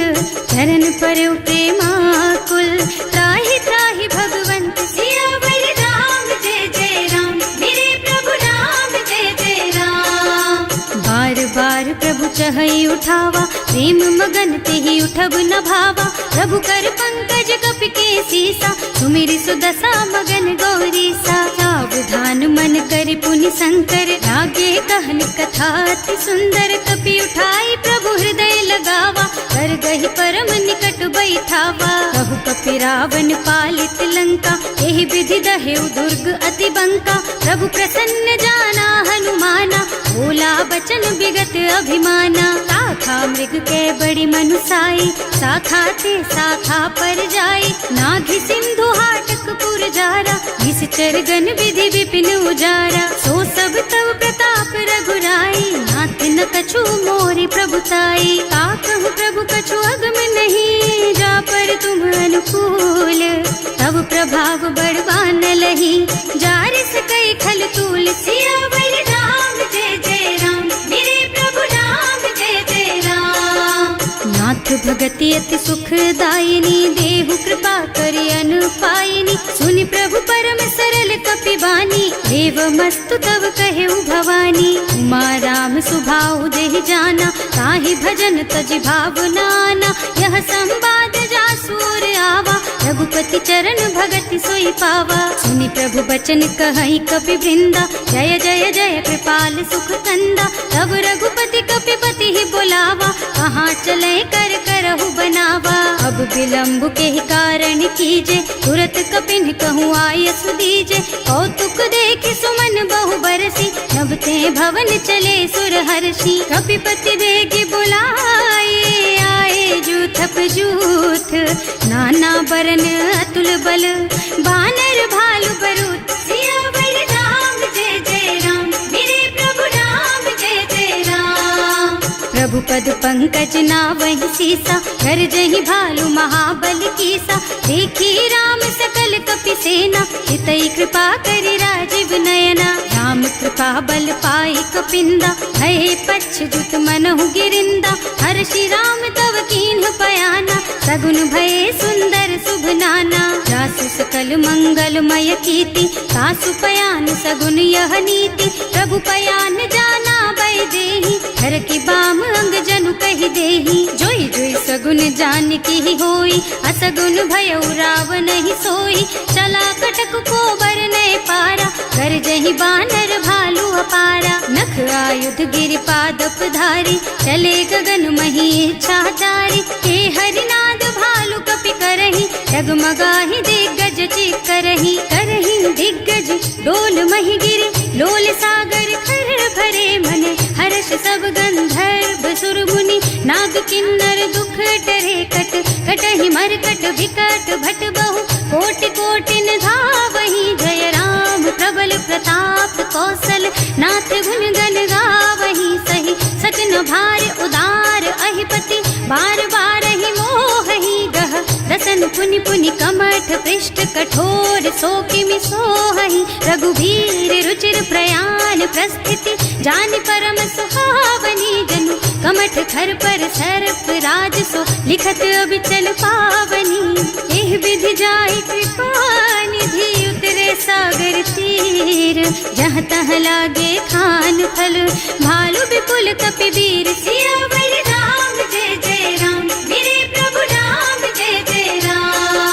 चरण परउ प्रेमाकुल, त्राहि त्राहि भगवंत। सियावर राम जय जय राम, मेरे प्रभु राम जय जय राम। बार बार प्रभु चहई उठावा, प्रेम मगन तेहि उठब न भावा। प्रभु कर पंकज कपि के सीसा, सुमिरि सुदशा मगन गौरीसा। सावधान मन करि पुनि शंकर, लागे कहन कथा अति सुंदर। कपि उठाई प्रभु हृदय लगावा, कर गहि परम निकट बैठावा। कहु कपि रावण पालित लंका, एहि विधि दहेउ दुर्ग अति बंका। प्रभु प्रसन्न जाना हनुमाना, बोला बचन विगत अभिमाना। शाखा मृग के बड़ी मनुसाई, शाखा ते शाखा पर जाई। नाघि सिंधु हाटक पुर जारा, निश्चर गण विधि विपिन उजारा। सो सब तव प्रताप रघुराई, नाथ न कछु मोरि प्रभुताई। का कहु प्रभु कछु अगम नहीं, जा पर तुम अनुकूल। तब प्रभाव बड़वान लही, जारि सकई खल तूल। सियावर राम जय जय राम, मेरे प्रभु राम जय जय राम। नाथ भगति अति सुखदायिनी, देहु कृपा करि अनुपायिनी। सुनि प्रभु परम सरल कपि बानी, देव मस्तु तव कहेउ भवानी। उमा राम सुभाउ जेहि जाना, ताहि भजन तजि भावनाना। यह संवाद जासु और आवा, रघुपति चरण भगति सोई पावा। सुनि प्रभु बचन कहई कपि वृंदा, जय जय जय कृपाल सुख कंदा। तब रघुपति कपि पति ही बोलावा, कहाँ चले कर करहु बनावा। अब विलम्ब के ही कारण कीजे, तुरत कपिन कहूँ आयस दीजे। कौतुक देखि सुमन बहु बरसी, नभ ते भवन चले सुर हर्षि। कपिपति बेगी बुलाए, आए जूथप जूथ। नाना बरन अतुल बल, बानर भालु बरूथ। सियावर राम जय जय राम, मेरे प्रभु राम जय जय राम। प्रभु पद पंकज नावहि सीसा, कर जहि भालु महाबल कीसा। देखी राम सकल कपि सेना, हितई कृपा करि राजीव नयना। राम कृपा बल पाई कपिंदा, भये पच्छ्युत मनहु गिरिंदा। हर्षि राम तव कीन्ह पयाना, सगुन भये सुंदर शुभ नाना। जासु सकल मंगलमय कीर्ति, तासु पयान सगुन यह नीति। प्रभु पयान जाना भय देहि, हर की बाम अंग जनु कहि देहि। जोई जोई सगुन जान की होई, असगुन भयउ रावण ही सोई। चला कटक को बरने पारा, कर जहि बानर भालु अपारा। नख आयुध गिरि पादप धारी, चले गगन मही इच्छा जारी। हे हरिनाद भालु कपि करही, डगमगाहि दिग्गज चित करही। करही दिग्गज डोल मही गिरि, लोल सागर खर भरे मन। हर्ष सब गंधर्व सुर मुनि, नाग किन्नर दुख डरे कट। कटहि मरकट विकट भट बहु, कोटि कोटिन धावहि। जय राम प्रबल प्रताप कौशल, नाथ गुण गण गावहि। सही सतन भार उदार अहिपति, बार बार ही मोहि गह। दसन पुनि पुनि कमठ पृष्ठ, कठोर सो किमि सोहहि। रघुवीर रुचिर प्रयाण प्रस्थिति, जानि परम सुहावनी। जनु कमठ खर पर सर्प राज सो, लिखत अबिचल पावनी। एह विधि जाहि कृपा निधि, उतरे सागर तीर। जहाँ तहाँ लागे खान फल, भालु विपुल कपिवीर। सियावर राम जय जय राम, मेरे प्रभु राम जय जय राम।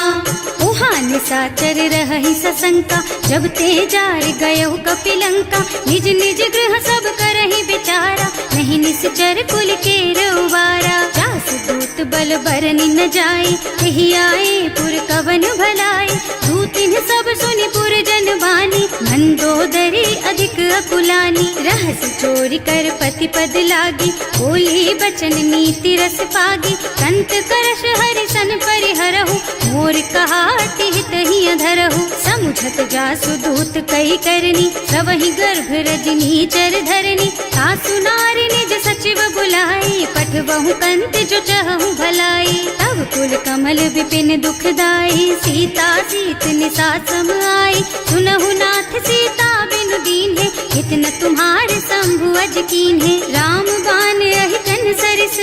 शंका, जब ते जार गयो कपिलंका। निज निज गृह सब करहि विचारा, नहीं निश्चर कुल के रउबारा। जासु दूत बल बरनि न जाई, यही आए पुर कवन भलाई। दूतिन सब सुनि पुर जन बानी, मंदोदरी अधिक अकुलानी। रहस चोरी कर पति पद लागी, बोली बचन नीति रस पागी। कंत करश हरि सन परिहरहु, मोर कहाति हित ही अधरहु। समुझत जासु दूत कही करनी, सवहि गर्भ रजनी चर धरनी। सासु नारी निज सचिव बुलाई, पठबहु कंत जो चहु भलाई। तब कुल कमल विपिन दुखदाई, सीता सीत निसा सम आई। सुनहु नाथ सीता बिनु दीन्हे, इतना तुम्हारे शंभु अज कीन्हे। राम बान अहितन सरिस,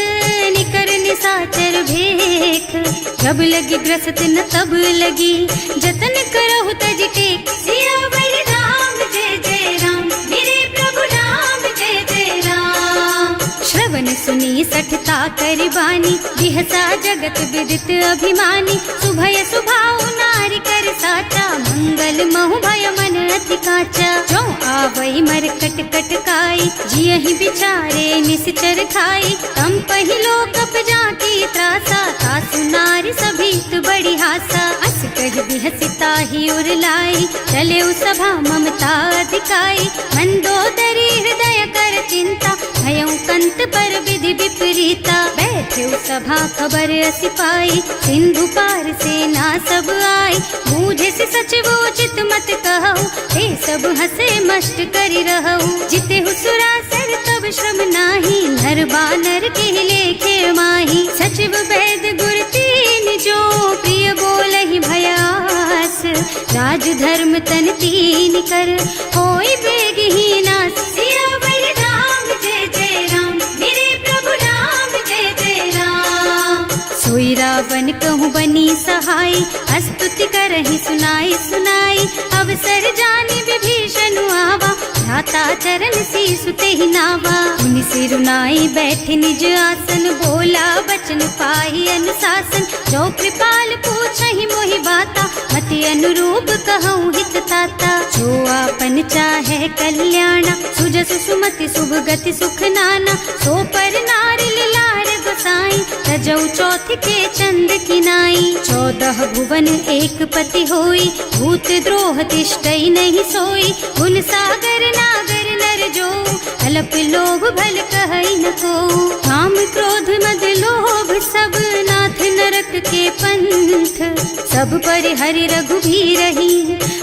निकर निसाचर भेख। जब लगी ग्रसत न तब लगी, जतन करहु तज टेक। सियावर राम जय जय राम, मेरे प्रभु राम जय जय राम। श्रवण सुनी सठता कर बानी, बिहसा जगत विदित अभिमानी। सुभय सुभाउ नारी कर साचा, मंगल महु भय मन अति काचा। जो आवई मरकट कटकाई, जियहि बिचारे निश्चर खाई। तम पहिलो कप जाकी त्रासा, सासु नारी सभीत बड़ी हासा। अस कह बिहसिता ही उर लाई, चले सभा ममता अधिकाई। मंदोदरी हृदय कर चिंता, भयउ कंत पर विधि विपरीता। बैठे सभा खबर असी पाई, सिंधु पार सेना सब आई। बूझे से सचिव उचित मत कहु, हे सब हसे मस्त करि रहु। जिते हुसुरासर तब श्रम नाही, नर बानर के लेखे माही। सचिव वैद गुर तीन जो, प्रिय बोलहि भयास। राज धर्म तन तीन कर, होई बेगहि नास। सियावर राम जय जय राम, मेरे प्रभु राम जय जय राम। सोई रावण कहूँ बनी सहाय, स्तुति करहि सुनाई सुनाई। अवसर जानी विभीषण आवा, भ्राता चरण सीसु तेहि नावा। मुनि सिरुनाई बैठे निज आसन, बोला बचन पाहि अनुशासन। जो कृपाल पूछहि मोहि बाता, मति अनुरूप कहूँ हित ताता। जो आपन चाहे कल्याणा, सुजसु सुमति शुभ गति सुख नाना। सो पर नारी लार गोसाई, तजौ चौथ के चंद किनाई। 14 भुवन एक पति होई, भूत द्रोह तिष्ठई नहीं सोई। गुण सागर नागर नर जो, अल्प लोभ भल कहई न को। काम क्रोध मद लोभ सब, नाथ नरक के पंथ। सब पर हरि रघुबीरहि,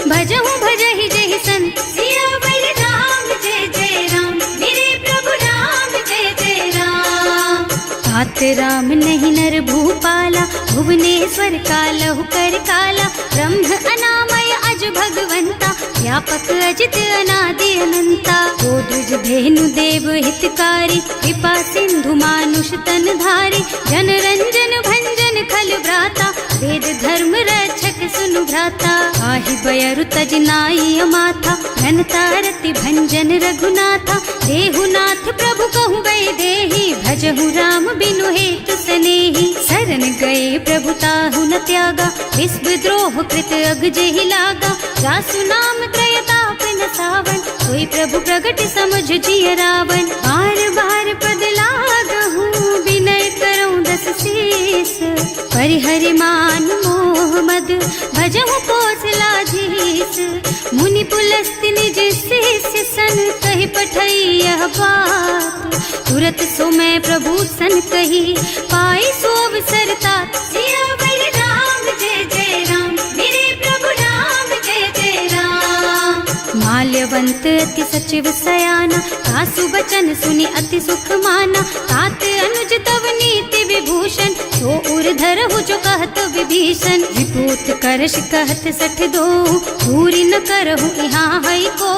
भजहु भजहि जहि संत। सियावर राम जय जय राम, मेरे प्रभु राम जय जय राम। तात राम नहीं नर भूपाला, भुवनेश्वर कालहु कर काला। ब्रह्म अनामय अज भगवंता, व्यापक अजित अनादि अनंता। गोदुज धेनु देव हितकारी, कृपा सिंधु मानुष तन धारी। जन रंजन भंजन खल भ्राता, वेद धर्म रक्षक सुनु भ्राता। आहि बयरु तज नाई अमाथा, घनता रति भंजन रघुनाथा। देहुनाथ प्रभु कहु गए देहि, भजहु राम बिनु हेतु सनेहि। शरण गए प्रभु ताहु न त्यागा, विश्व द्रोह कृत अग जेहि लागा। जासु नाम त्रय ताप न सावन, सोई प्रभु प्रगट समुझ जिय रावण। बार बार पद लागहु, विनय करऊं दस शीस। परिहरि मान मोह मद, भजहु कौशलाधीश। मुनि पुलस्त्य निज शिष्य सन, कहि पठई यह बात। तुरत सो मैं प्रभु सन कही, पाई सो अवसर तात। सियावर राम जय जय राम, मेरे प्रभु राम जय जय राम। माल्यवंत अति सचिव सयाना, सासु बचन सुनि अति सुख माना। तात अनुज तव नीति विभूषण, सो उर धरहु जो कहत विभीषण। विभूत करश कहत सठ दो, दूरी न करहु यहाँ हई को।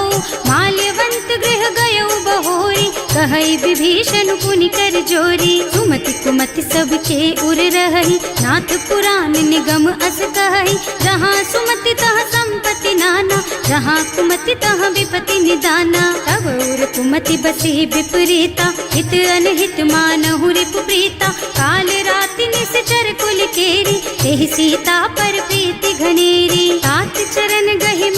माल्यवंत गृह गयो बहोरी, कहई विभीषण पुनि कर जोरी। सुमति कुमति सबके उर रहई, नाथ पुराण निगम अस कहई। जहाँ सुमति तहाँ संपत्ति नाना, जहाँ कुमति तहाँ विपति निदाना। तब उर कुमति बसी विपरीता, हित अनहित मानहु रिपु प्रीता। काल राति निश्चर कुल केरी, एहि सीता पर प्रीति घनेरी। तात चरण गहि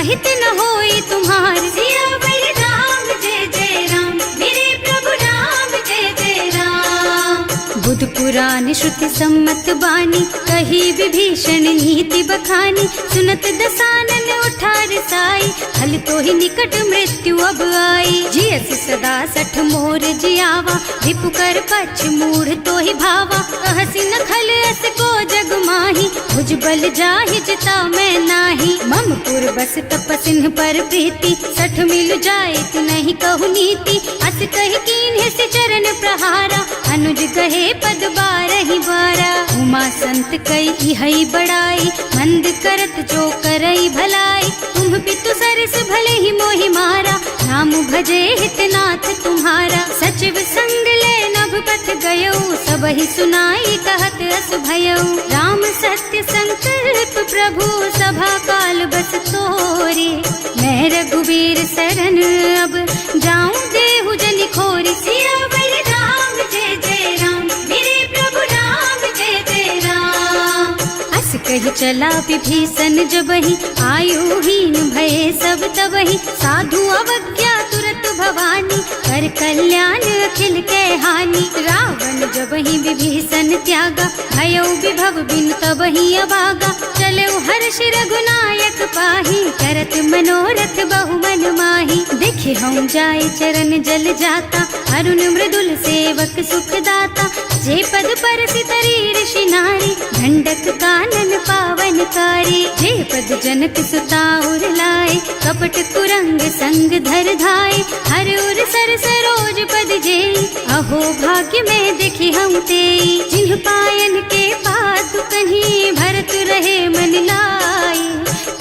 सहित न होई तुम्हार। सियावर राम जय जय राम, मेरे प्रभु राम जय जय राम। बुध पुराण श्रुति सम्मत बानी, कही विभीषण नीति बखानी। सुनत दसानन उठार साई, हल तो ही निकट मृत्यु अब आई। जियस सदा सठ मोर जियावा, रिपु कर पछ मूढ़ तो ही भावा। कहसी न खल अस को जग माही, भुज बल जाहि जिता मैं नाही। मम पुर बस तपसिन पर प्रीति, सठ मिल जाए तु नहीं कहु नीति। अस कहि कीन्हे से चरण प्रहारा, अनुज कहे पद बारहि बारा। उमा संत कई इहई बड़ाई, मंद करत जो करई भलाई। तुम पितु सरस भले ही मोहि मारा, नाम भजे हितनाथ तुम्हारा। सचिव संग ले नभ पथ गयो, सबहि सुनाई कहत अस भयो। राम सत्य संकल्प प्रभु, सभा काल बस तोरे। मैं रघुवीर शरण अब, जाऊं देहु जनि खोरी। सियावर राम जय जय राम, मेरे प्रभु राम जय जय राम। अस कही चला विभीषण जबहि, आयुहीन भये सब तबहि। साधु अवज्ञा तुरत भवानी, कर कल्याण अखिल के हानि। रावण जबहि विभीषण त्यागा, भयो विभव बिन तबहि अभागा। चलो हर्ष रघुनायक पाहि, करत मनोरथ बहु मन माहि। देखे हम जाय चरण जल जाता, अरुण मृदुल सेवक सुख दाता। जे पद पर सितरी ऋषि नारी, ढंडक कानन पावन कारी। जे पद जनक सुता उर लाए, कपट कुरंग संग धर धाय। हर उर सर सरोज पद जेई, अहो भाग्य में देखी हम तेई। जिन्ह पायन के पादु कहीं, भरत रहे मन लाई।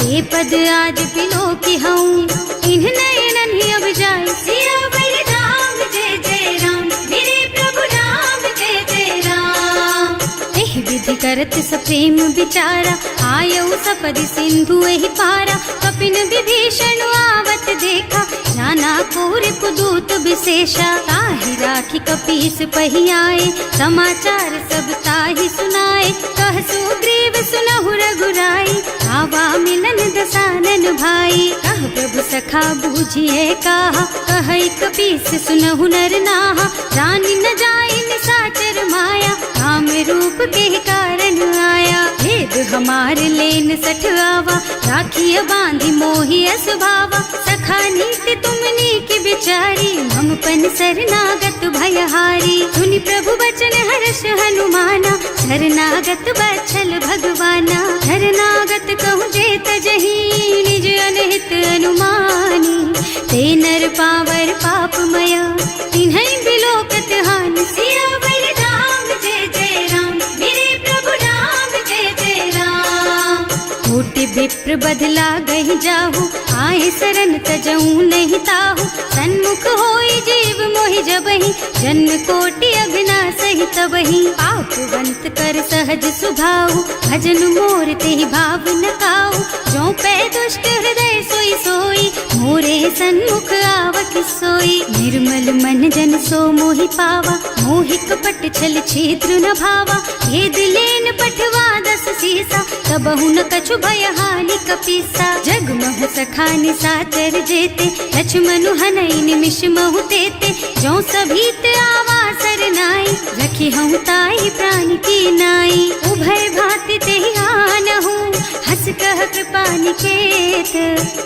ये पद आज बिलो की हूँ, इन्ह नयनन ही अब जाए। सियावर राम जय जय राम, मेरे प्रभु राम जय जय राम। एहि विधि करत सप्रेम विचारा, आयौ सपदि सिंधु एहि पारा। कपिन विभीषण आवत देखा, नाना कोर कुदूत विशेषा। ताहि राखी कपीस पहि आए, समाचार सब ताहि सुनाए। कह सुग्रीव सुनहु रघुराई, आवा मिलन दसानन भाई। कह प्रभु सखा बूझिए कहा, कहै कपीस सुनहु नर नाहा। रानी न जाए निशाचर माया, राम रूप के कारण आया। भेद हमार लेन सठ आवा, राखिय बांधि मोहि असभावा। सखा नीति तुमनी की बिचारी, हम पन शरणागत भयहारी। सुनि प्रभु वचन हर्ष हनुमाना, शरणागत बछल भगवाना। शरणागत कहूँ जे तजहि, निज अनहित अनुमानी। ते नर पावर पापमय, तिन्है बिलोकत हानि। सियावर राम जय जय राम, मेरे प्रभु राम जय जय राम। कोटि विप्र बदला गहि जाहु, आए शरण तजऊ नहीं ताहु। सन्मुख होई जीव मोहि जबहि, जन्म कोटि अघ्ना सहि तबहि। पापवंत कर सहज सुभाऊ, भजन मोर तेहि भाव न काऊ। जो पै दुष्ट हृदय सोई सोई, मोरे सन्मुख आवत सोई। निर्मल मन जन सो मोहि पावा, मोहि कपट छल छिद्र न भावा। भेद लेन पठवा दस सीसा, तबहु न कछु भय हानि कपीसा। जग महु सखा निशाचर जेते, लक्ष्मण हनई निमिष महु तेते। जो सभीत आवा सरनाई, रखी हूँ ताई प्राण की नाई। उभय भांति तेहि आनहु, हस कह कृपा निकेत।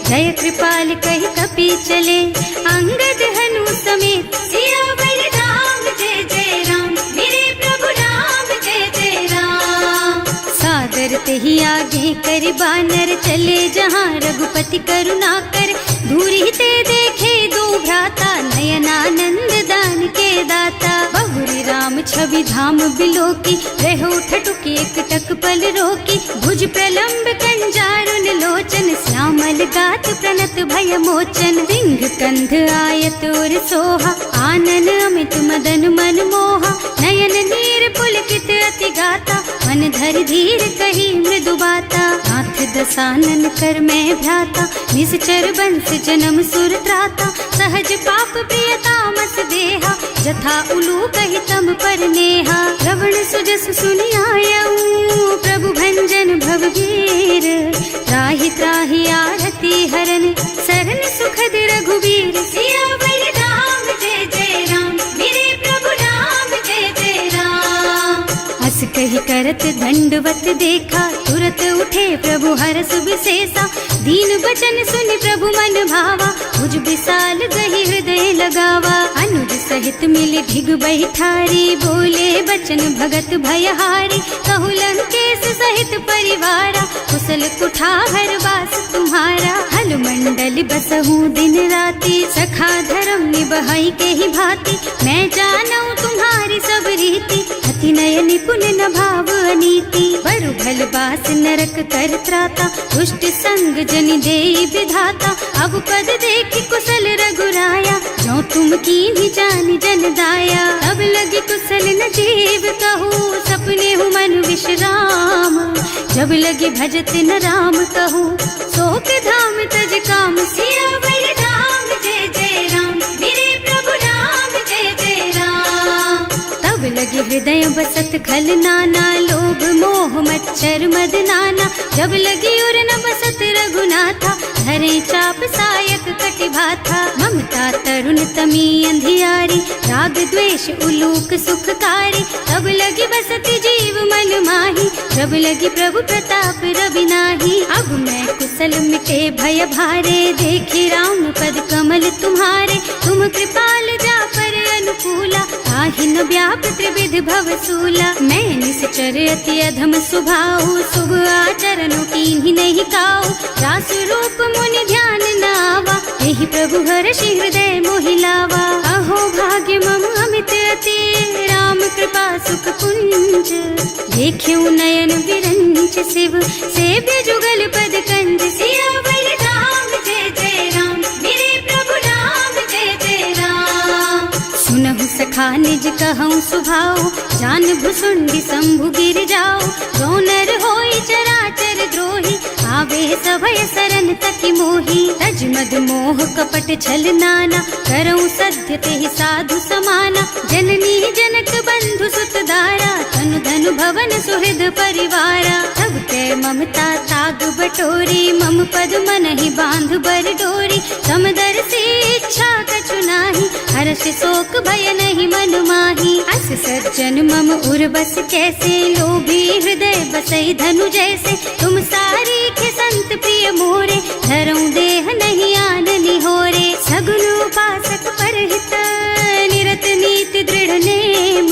जय कृपाल कहि कपि चले, अंगद हनु समेत। सियावर राम जय जय राम, मेरे प्रभु राम जय जय राम। सादर तेहि आगे कर बानर, चले जहाँ रघुपति करुणा कर। दूरी ते देखे दो भ्राता, नयनानंद दान के दाता। बहुरी राम छवि धाम बिलोकी, रहो ठटुकी एकटक पल रोकी। भुज प्रलंब कंजारुन लोचन, श्यामल गात प्रणत भय मोचन। सिंह कंध आयत और सोहा, आनन अमित मदन मन मोहा। नयन नीर पुलकित अति गाता, मन धर धीर कही मृदु बाता। नाथ दसानन कर मैं भ्राता, निश्चर बंस जन्म सुर त्राता। सहज पाप प्रिय तामस देहा, जथा उलू कहि तम पर नेहा। श्रवण सुजस सुनि आयऊ, प्रभु भंजन भवभीर। त्राहि त्राहि आरती हरन सरन सुखद रघुबीर। सियावर राम जय जय राम, मेरे प्रभु राम जय जय राम। हस कही करत दंडवत देखा, तुरत उठे प्रभु हरस विशेषा। दीन बचन सुनि प्रभु मन भावा, भुज विशाल गही हृदय लगावा। अनुज सहित मिली ढिग बैठारी, बोले बचन भगत भयहारी। कहु लंकेश सहित परिवारा, कुशल कुठार वास तुम्हारा। हल मंडल बसहु दिन राति, सखा धर्म निबहाई के ही भांति। मैं जानऊ तुम्हारी सब रीति, अति नय निपुण न भाव अनीति। बरु भल बास नरक कर त्राता, दुष्ट संग जनि देई विधाता। अब पद देखि कुशल रघुराया, जो तुम कीन्ही जानि जन दाया। तब लगी कुशल न जीव कहूँ, सपने हूँ मन विश्राम। जब लगी भजत न राम कहूँ, शोक धाम तज काम। सियावर राम जय जय राम, मेरे प्रभु राम जय जय राम। तब लगी हृदय बसत खल नाना, लोभ मोह मच्छर मद नाना। जब लगी उर न बसत रघुनाथा, धरे चाप सायक कटि भाथा। ममता तरुण तमी अंधियारी, राग द्वेष उलूक सुखकारी। तब लगी बसती जीव मन माही, जब लगी प्रभु प्रताप रवि नाही। अब मैं कुशल मिटे भय भारे, देखी राम पद कमल तुम्हारे। तुम कृपाल जा पर अनुकूला, ताहि न व्याप त्रिविध भव सूला। मैं निश्चर अति अधम स्वभाव, शुभ आचरणों कीन्ही नहीं काऊ। रास रूप मुनि ध्यान न आवा, यही प्रभु हर्षि हृदय मोहि लावा। अहो भाग्य मम अमित अति, राम कृपा सुख पुंज। देख्यऊ नयन विरंच शिव, सेव्य जुगल पद कंज। सियावर राम जय जय राम, मेरे प्रभु राम जय जय राम। सुनहु सखा निज कहऊँ सुभाऊ, जान भुसुंडी शंभु गिर जाओ। जो नर होई चराचर द्रोही, आवे सभय सरन तकी मोही। तज मद मोह कपट छल नाना, करऊँ सत्य तेहि साधु समाना। जननी जनक बंधु सुत दारा, तनु धनु भवन सुहृद परिवारा। तब के ममता ताग बटोरी, मम पद मनहि बांध बर डोरी। समदर्शी इच्छा कछु नाही, हर्ष शोक भय नहीं मन माही। अस सज्जन मम उर बस कैसे, लोभी हृदय बसई धनु जैसे। तुम सारी के संत प्रिय मोरे, धरऊं देह नहीं आन निहोरे। सगुन उपासक परहित, निरत नीति दृढ़ नेम।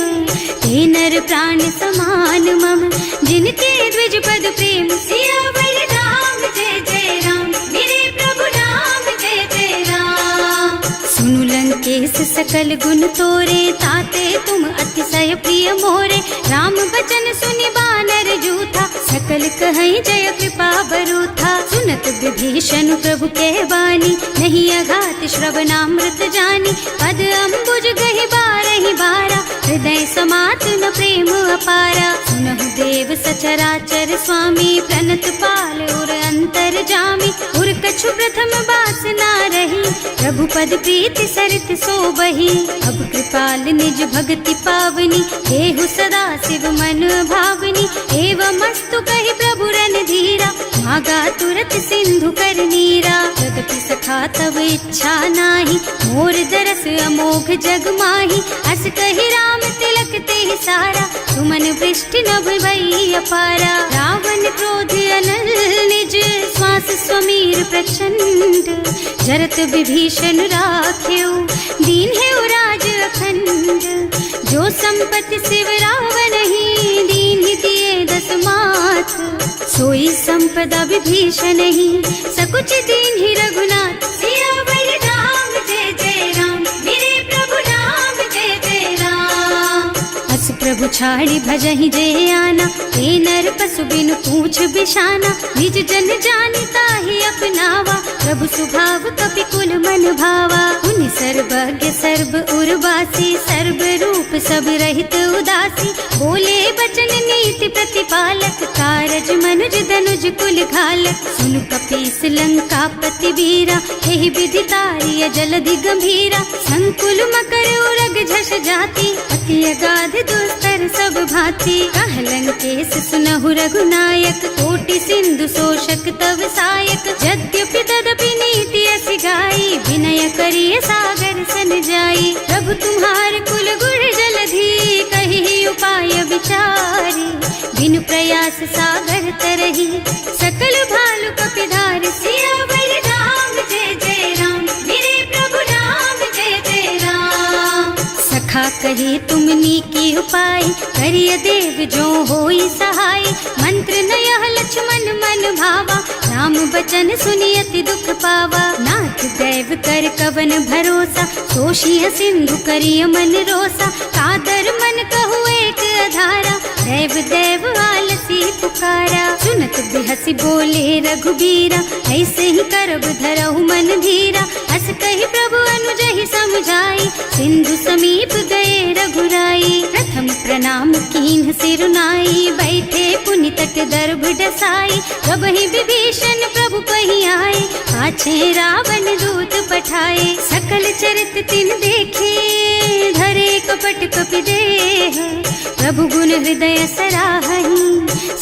ते नर प्राण समान मम, जिनके द्विज पद प्रेम। सियावर राम जय जय राम, मेरे प्रभु राम जय जय राम। सुनु लंकेश सकल गुण तोरे, ताते तुम अतिशय प्रिय मोरे। राम बचन सुनि बानर जूथा, सकल कहई जय कृपा बरूथा। सुनत विभीषण प्रभु के बानी, नहीं अघात श्रवणामृत जानी। पद अम्बुज गहि बारहि बारा, हृदय समात न प्रेम अपारा। सुनहु देव सचराचर स्वामी, प्रणत पाल उर अंतर जामी। उर कछु प्रथम बास ना रही, प्रभु पद प्रीति सरित सोबही। अब कृपाल निज भक्ति पावनी, देहु सदा शिव मन भावनी। एवं मस्तु कहि प्रभु रन धीरा, मागा तुरत सिंधु कर नीरा। जगति सखा तब इच्छा नाही, मोर दरस अमोघ जग माही। अस कहि राम तिलक तेहि सारा, सुमन वृष्टि नभ भई अपारा। रावण क्रोध अनल निज, श्वास स्वमीर प्रचंड। जरत विभीषण राख्यो, दीन है राज अखंड। जो संपत्ति शिव रावण ही, दीन ही दिए दस माथ। सोई संपदा विभीषण ही, सकुच दीन ही रघुनाथ। सियावर राम जय जय राम, मेरे प्रभु राम जय जय राम। अस प्रभु छाड़ी भजहि जय आना, ते नर पशु बिनु पूछ बिशाना। निज जन जानिता ही अपनावा, प्रभु सुभाव कपि कुल मन भावा। उनि सर्वज्ञ सर्व उर्वासी, सर्व रूप सब रहित उदासी। बोले बचन नीति प्रतिपालक, कारज मनुज धनुज कुल घालक। सुनु कपीस लंकापति वीरा, एहि विधि तारिय जलधि गंभीरा। संकुल मकर उरग झष जाति, अति अगाध दुस्तर सब भांति। कह लंकेश सुनहु रघुनायक, कोटि सिंधु शोषक तव सायक। यद्यपि तदपि विनय करिय सागर सन जाई। प्रभु तुम्हार कुल गुण जलधि कही उपाय विचारी। बिनु प्रयास सागर तरही सकल भालु कपिधार। सियावर राम जय जय राम, मेरे प्रभु राम जय जय राम। सखा कहे तुमनी की उपाय, करिय देव जो होई सहाय। मंत्र नयह लक्ष्मण मन भावा, राम बचन सुनियति दुख पावा। नाथ दैव कर कवन भरोसा, तोषिय सिंधु करिय मन रोसा। कादर मन कहु एक अधारा, देव देव आलसी पुकारा। सुनत बिहसी बोले रघुबीरा, ऐसे ही करब धरहु मन धीरा। हस कहि प्रभु अनुजहि समझाई, सिंधु समीप गए रघुराई। प्रथम प्रणाम कीन्ह सिरुनाई, बैठे पुनि तट दर्भ डसाई। प्रभहि विभीषण प्रभु कहि आए, पाछे रावण दूत पठाए। सकल चरित तिन देखे, धरे कपट कपि देह। प्रभु गुण हृदय सराहहि,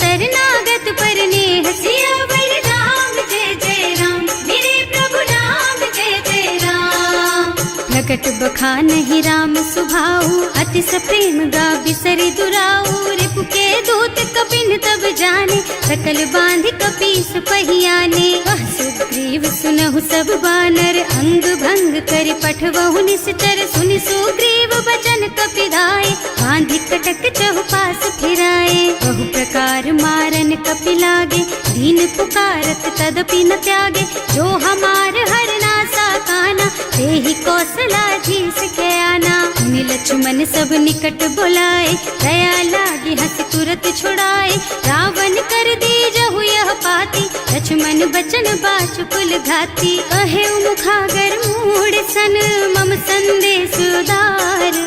शरणागत पर नेह। सियावर राम जय जय राम, मेरे प्रभु राम जय जय राम। प्रकट बखानहि राम सुभाऊ, अति सप्रेम गा बिसरि दुराऊ। रिपु के दूत कपिन तब जाने, सकल बांधि कपीस पहियाने। वह सुग्रीव सुनहु सब बानर, अंग भंग कर पठवहु निश्चर। सुनि सुग्रीव बचन कपिधाय, बांधि कटक चहुपास फिराए। बहु प्रकार मारन कपि लागे, दीन पुकारत तदपि न त्यागे। जो हमार हरनासा काना, तेहि कौशलाधीश के आना। मुनि लक्ष्मण सब निकट बुलाए, दया लागी हंस तुरत छुड़ाए। रावण कर दीजहु यह पाती, लक्ष्मण बचन बाचु कुल घाती। कहे मुखागर मूढ़ सन, मम संदेश उदार।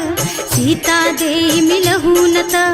सीता दे मिलहु न ता,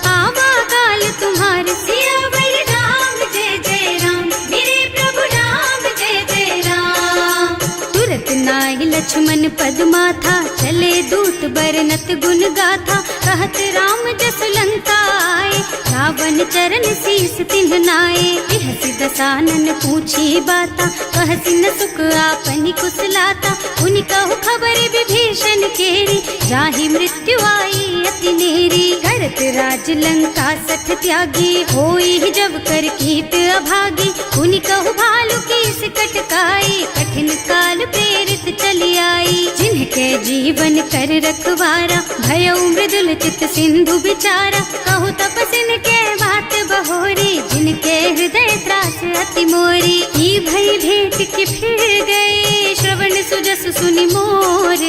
आवा काल तुम्हार। सियावर राम जय जय राम, मेरे प्रभु राम जय जय राम। तुरत नाहि लक्ष्मण पद माथा, चले दूत बरनत गुण गाथा। कहत राम जस लंका आए, रावण चरण शीस तिन्ह नाए। बिहसि दसानन पूछी बाता, कहसि न सुख आपनि कुशलाता। उनि कहु खबर विभीषण केरी, जाहि मृत्यु आई अति नेरी। करत राज लंका सठ त्यागी, होई जब कर कीट अभागी। उनि कहु भालु कीस कटकाई, कठिन काल प्रेरित चली आई। जिनके जीवन कर रखवारा, भयउ मृदुल चित सिंधु बिचारा। कहु तपसिन के बात बहोरी, जिनके हृदय त्रास अति मोरी। ई भई भेंट के फिर गए, श्रवण सुजस सुनि मोर।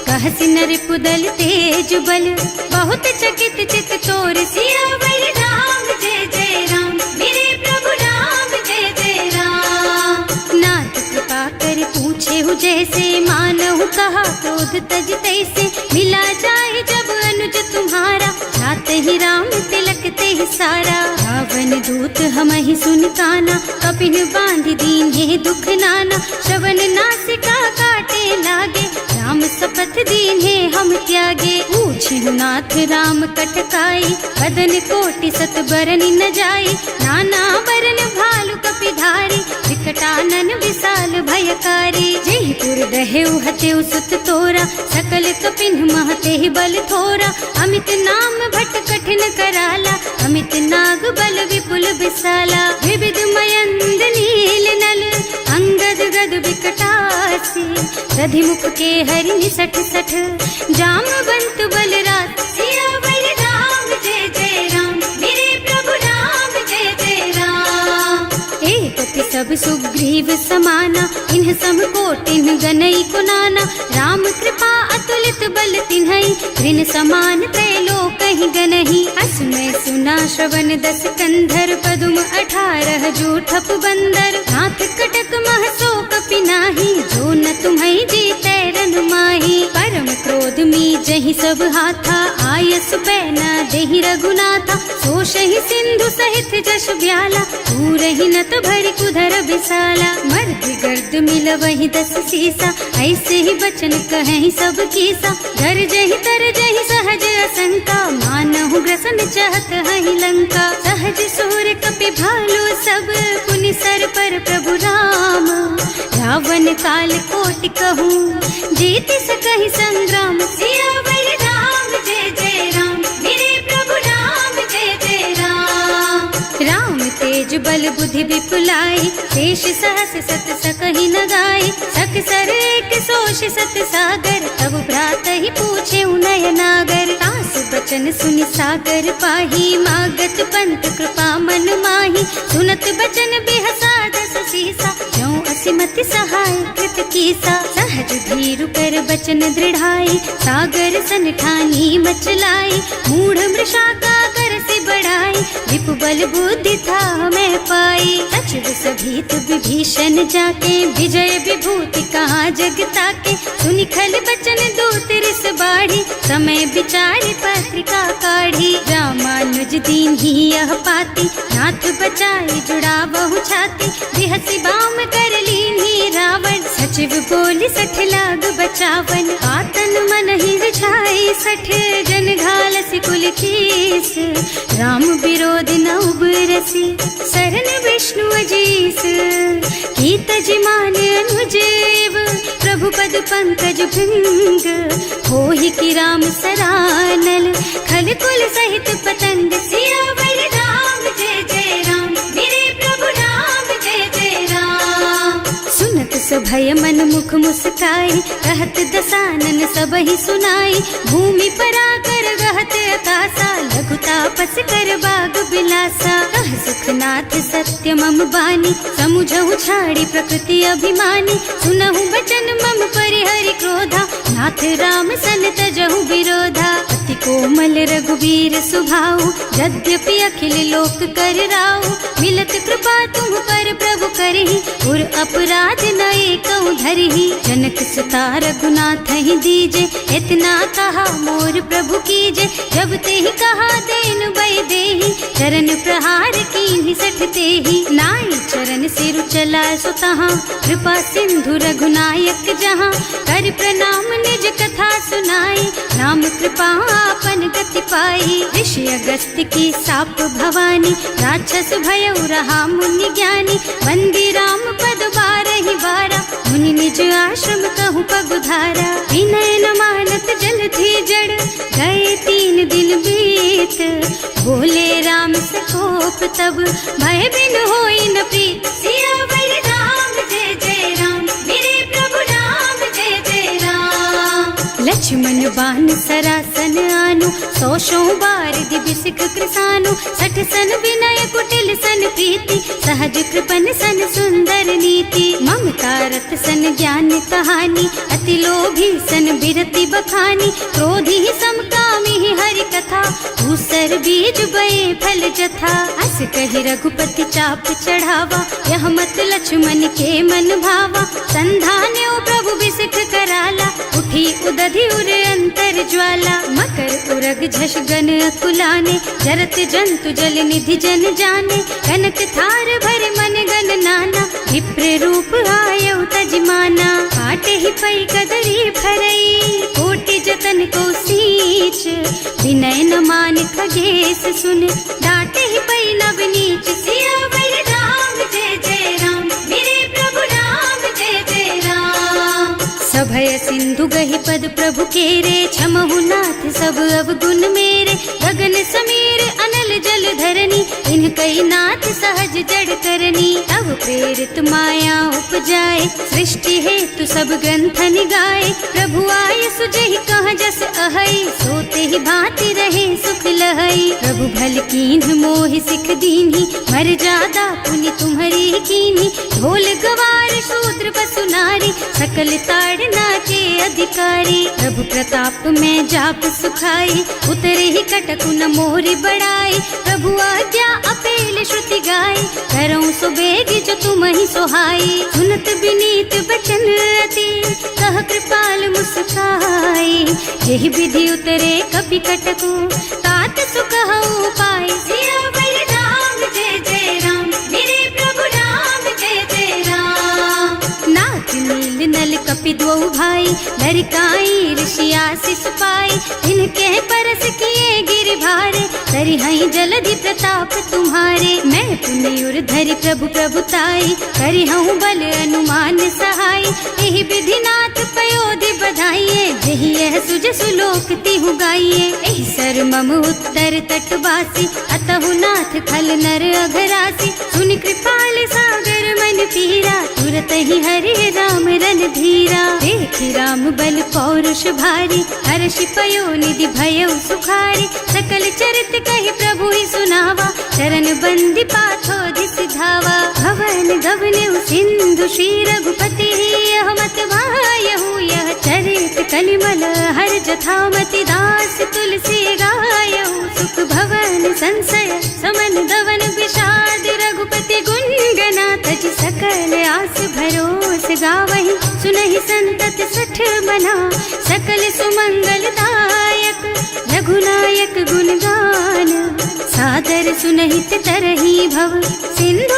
कहसि नर पुदल तेज बल, बहुत चकित चित तोर। सियावर राम जय जय राम, मेरे प्रभु राम जय जय राम। नाथ कृपा कर पूछे हु जैसे, मानहु कहा क्रोध तज तैसे। मिला जाए जब अनुज तुम्हारा, जाते ही राम तिलक ते ही सारा। रावण दूत हमहि सुन काना, कपिन बांधि दीन्हे दुख नाना। श्रवण नासिका काटे लागे, राम शपथ दीन्हे हम त्यागे। पूछिहु नाथ राम कटकाई, बदन कोटि सत बरन न जाई। नाना बरन भालु कपिधारी, विकटानन विशाल भयकारी। जेहि पुर दहेउ हतेउ सुत तोरा, सकल कपिन महते ही बल थोरा। अमित नाम भट कठिन कराला, अमित नाग बल विपुल विशाला। विविध मयंद नील नल, अंगद गद विकटासी। दधिमुख के हरि निसठ सठ, जामवंत बलराज। सियावर राम जय जय राम, मेरे प्रभु राम जय जय राम। एक पति सब सुग्रीव समाना, इन्ह सम कोटिन गनई कुनाना। राम कृपा अतुलित बल तिन्हई, ऋण समान त्रैलोकहि गनहि। असमय सुना श्रवण दस कंधर, पदुम 18 जूठप बंदर। नाथ कटक महसो कपि नाही, जो न तुम्है जीतै रन माही। परम क्रोध मी जहि सब हाथा आयस पैना देहि रघुनाथा सोशहि सिंधु सहित जश ब्याला पूरहि नत भरि कुधर बिसाला मर्द गर्द मिल वही 10 सीसा ऐसे ही बचन कहें सब कीसा घर जहि तर जहि सहज असंका मानहु ग्रसन चाहत हहि लंका सहज सूर कपि भालू सब पुनि सर पर प्रभु राम रावण काल कोटि कहूँ जीत सकहि संग्राम सियावर राम जय जय राम मेरे प्रभु राम जय जय राम राम तेज बल बुद्धि विपुलाई शेष सहस सत सकहि न गाई सक सर एक सोष सत सागर तब भ्रात ही पूछे उनय नागर तास बचन सुनि सागर पाही मागत पंत कृपा मन माही सुनत बचन बिहसा 10 सीसा जो असिमति सहाय कृत कीसा सहज धीरु कर बचन दृढ़ाई सागर सन ठानी मचलाई मूढ़ मृषा का कर से बढ़ाई विपु बल बुद्धि था मैं पाई सचिव सभीत विभीषण जाके विजय विभूति कहाँ जगता के सुनि खल बचन दूत रिस बाढ़ी समय विचारी पत्रिका काढ़ी रामानुज दीन ही यह पाती नाथ बचाई जुड़ा बहु छाती बिहसी बाम कर लीनी रावण सचिव बोली 60 लाग बचावन आतन मन ही रिझाई 60 जन घाल सिकुल कीस राम विरोध न उबरसी सरन विष्णु अजीस कीत जिमान अनुजेव प्रभु पद पंकज भृंग होहि की राम सरानल खल कुल सहित पतंग सियावर राम जय जय राम मेरे प्रभु राम जय जय राम सुनत सभय मन मुख मुस्काई कहत दसानन सबहि सुनाई भूमि पराकर गहत आकाशा लघु तापस कर बाग बिलासा कह सुखनाथ सत्य मम बानी समुझहु छाड़ी प्रकृति अभिमानी सुनहु बचन मम परिहरि क्रोधा नाथ राम सन तजहु विरोधा अति कोमल रघुवीर सुभाऊ यद्यपि अखिल लोक कर राऊ मिलत कृपा तुम पर प्रभु करहि उर अपराध न एकौ धरहि जनक सुता रघुनाथ ही दीजे इतना कहा मोर प्रभु कीजे जब ते ही कहा देन बई देहि चरण प्रहार कीन्हि 60 तेहि नाई चरण सिर चला सुतहा कृपा सिंधु रघुनायक जहाँ कर प्रणाम निज कथा सुनाई राम कृपा आपन गति पाई ऋषि अगस्त्य की साप भवानी राक्षस भयउ रहा मुनि ज्ञानी बंदी राम पद 12 बारा मुनि निज आश्रम कहूँ पगुधारा विनय न मानत जलधि जड़ गए 3 दिन बीत बोले राम सकोप तब भय बिन होई न प्रीत सियावर राम जय जय राम मेरे प्रभु राम जय जय राम लक्ष्मण बान सरासन आनु 100 बार दिव्य सिख कृसानु 60 सन विनय कुटिल सन प्रीति सहज कृपन सन सुंदर नीति ममता रत सन ज्ञान कहानी अति लोभी सन बिरति बखानी क्रोधी समकामी हरि कथा दूसर बीज बये फल जथा अस कहि रघुपति चाप चढ़ावा यह मत लक्ष्मण के मन भावा संधान्यो प्रभु बिसिख कराला उठी उदधि उर अंतर ज्वाला मकर उरग झष गन अकुलाने जरत जंतु जल निधि जन जाने कनक थार भर मन गन नाना विप्र रूप आयउ तजमाना काटे ही पई कदरी भरई कोटि जतन को सींच विनय न मान खगेश सुन डांटे ही पई नव नीच सियावर राम जय जय राम मेरे प्रभु राम जय जय राम सभय सिंधु गहि पद प्रभु केरे क्षमहु नाथ सब अवगुण मेरे गगन समीर अनल जल धरनी इन कई नाथ सहज जड़ करनी तब प्रेरित माया उपजाए सृष्टि हेतु सब ग्रंथन गाए प्रभु आय सुजहि कह जस अहै सोते ही भांति रहे सुख लहै प्रभु भल कीन्ह मोहि सिख दीन्ही मर जादा पुनि तुम्हरी कीन्ही ढोल गवार शूद्र बसु नारी सकल ताड़ नाचे अधिकारी प्रभु प्रताप में जाप सुखाई उतरे ही कटकु न मोरी बढ़ाई प्रभु आज्ञा अपेल श्रुति गाई करऊं सुबेग जो तुम ही सोहाई सुनत बिनीत बचन अति कह कृपाल मुस्काई। यही विधि उतरे कपि कटकु तात सुख हऊ पाए। सियावर राम जय जय राम, मेरे प्रभु राम जय जय राम। नाथ नील नल कपि दो भाई, लरिकाई ऋषि आशीष पाई। इनके परस किए गिर भारे, करी हई जलधि प्रताप तुम्हारे। मैं पुण्य उर धरि प्रभु प्रभुताई, करी हूँ बल अनुमान सहाय। यही विधि नाथ पयोधि बधाइए, यही यह सुज सुलोक तिहु गाइए। एहि सर मम उत्तर तटवासी, अतहु नाथ खल नर अघरासी। सुनि कृपाल सागर मन पीरा, तुरत ही हरि राम रन धीरा। देखि राम बल पौरुष भारी, हर्षि पयो निधि भयउ सुखारी। सकल चरित कहि प्रभु ही सुनावा, चरण बंदी पाथो सिधावा। भवन गगन सिंधु श्री रघुपति, यह मत वायहु यह चरित कलिमल हर जथामति। दास तुलसी गायहु, सुख भवन संशय समन दवन विषाद। रघुपति गुण गना तज सकल आस भरोस गावहि। सुनहि संतत सठ मना, सकल सुमंगल दायक। रघुनायक गुण गान, सादर सुनहित तरही भव। सिंधु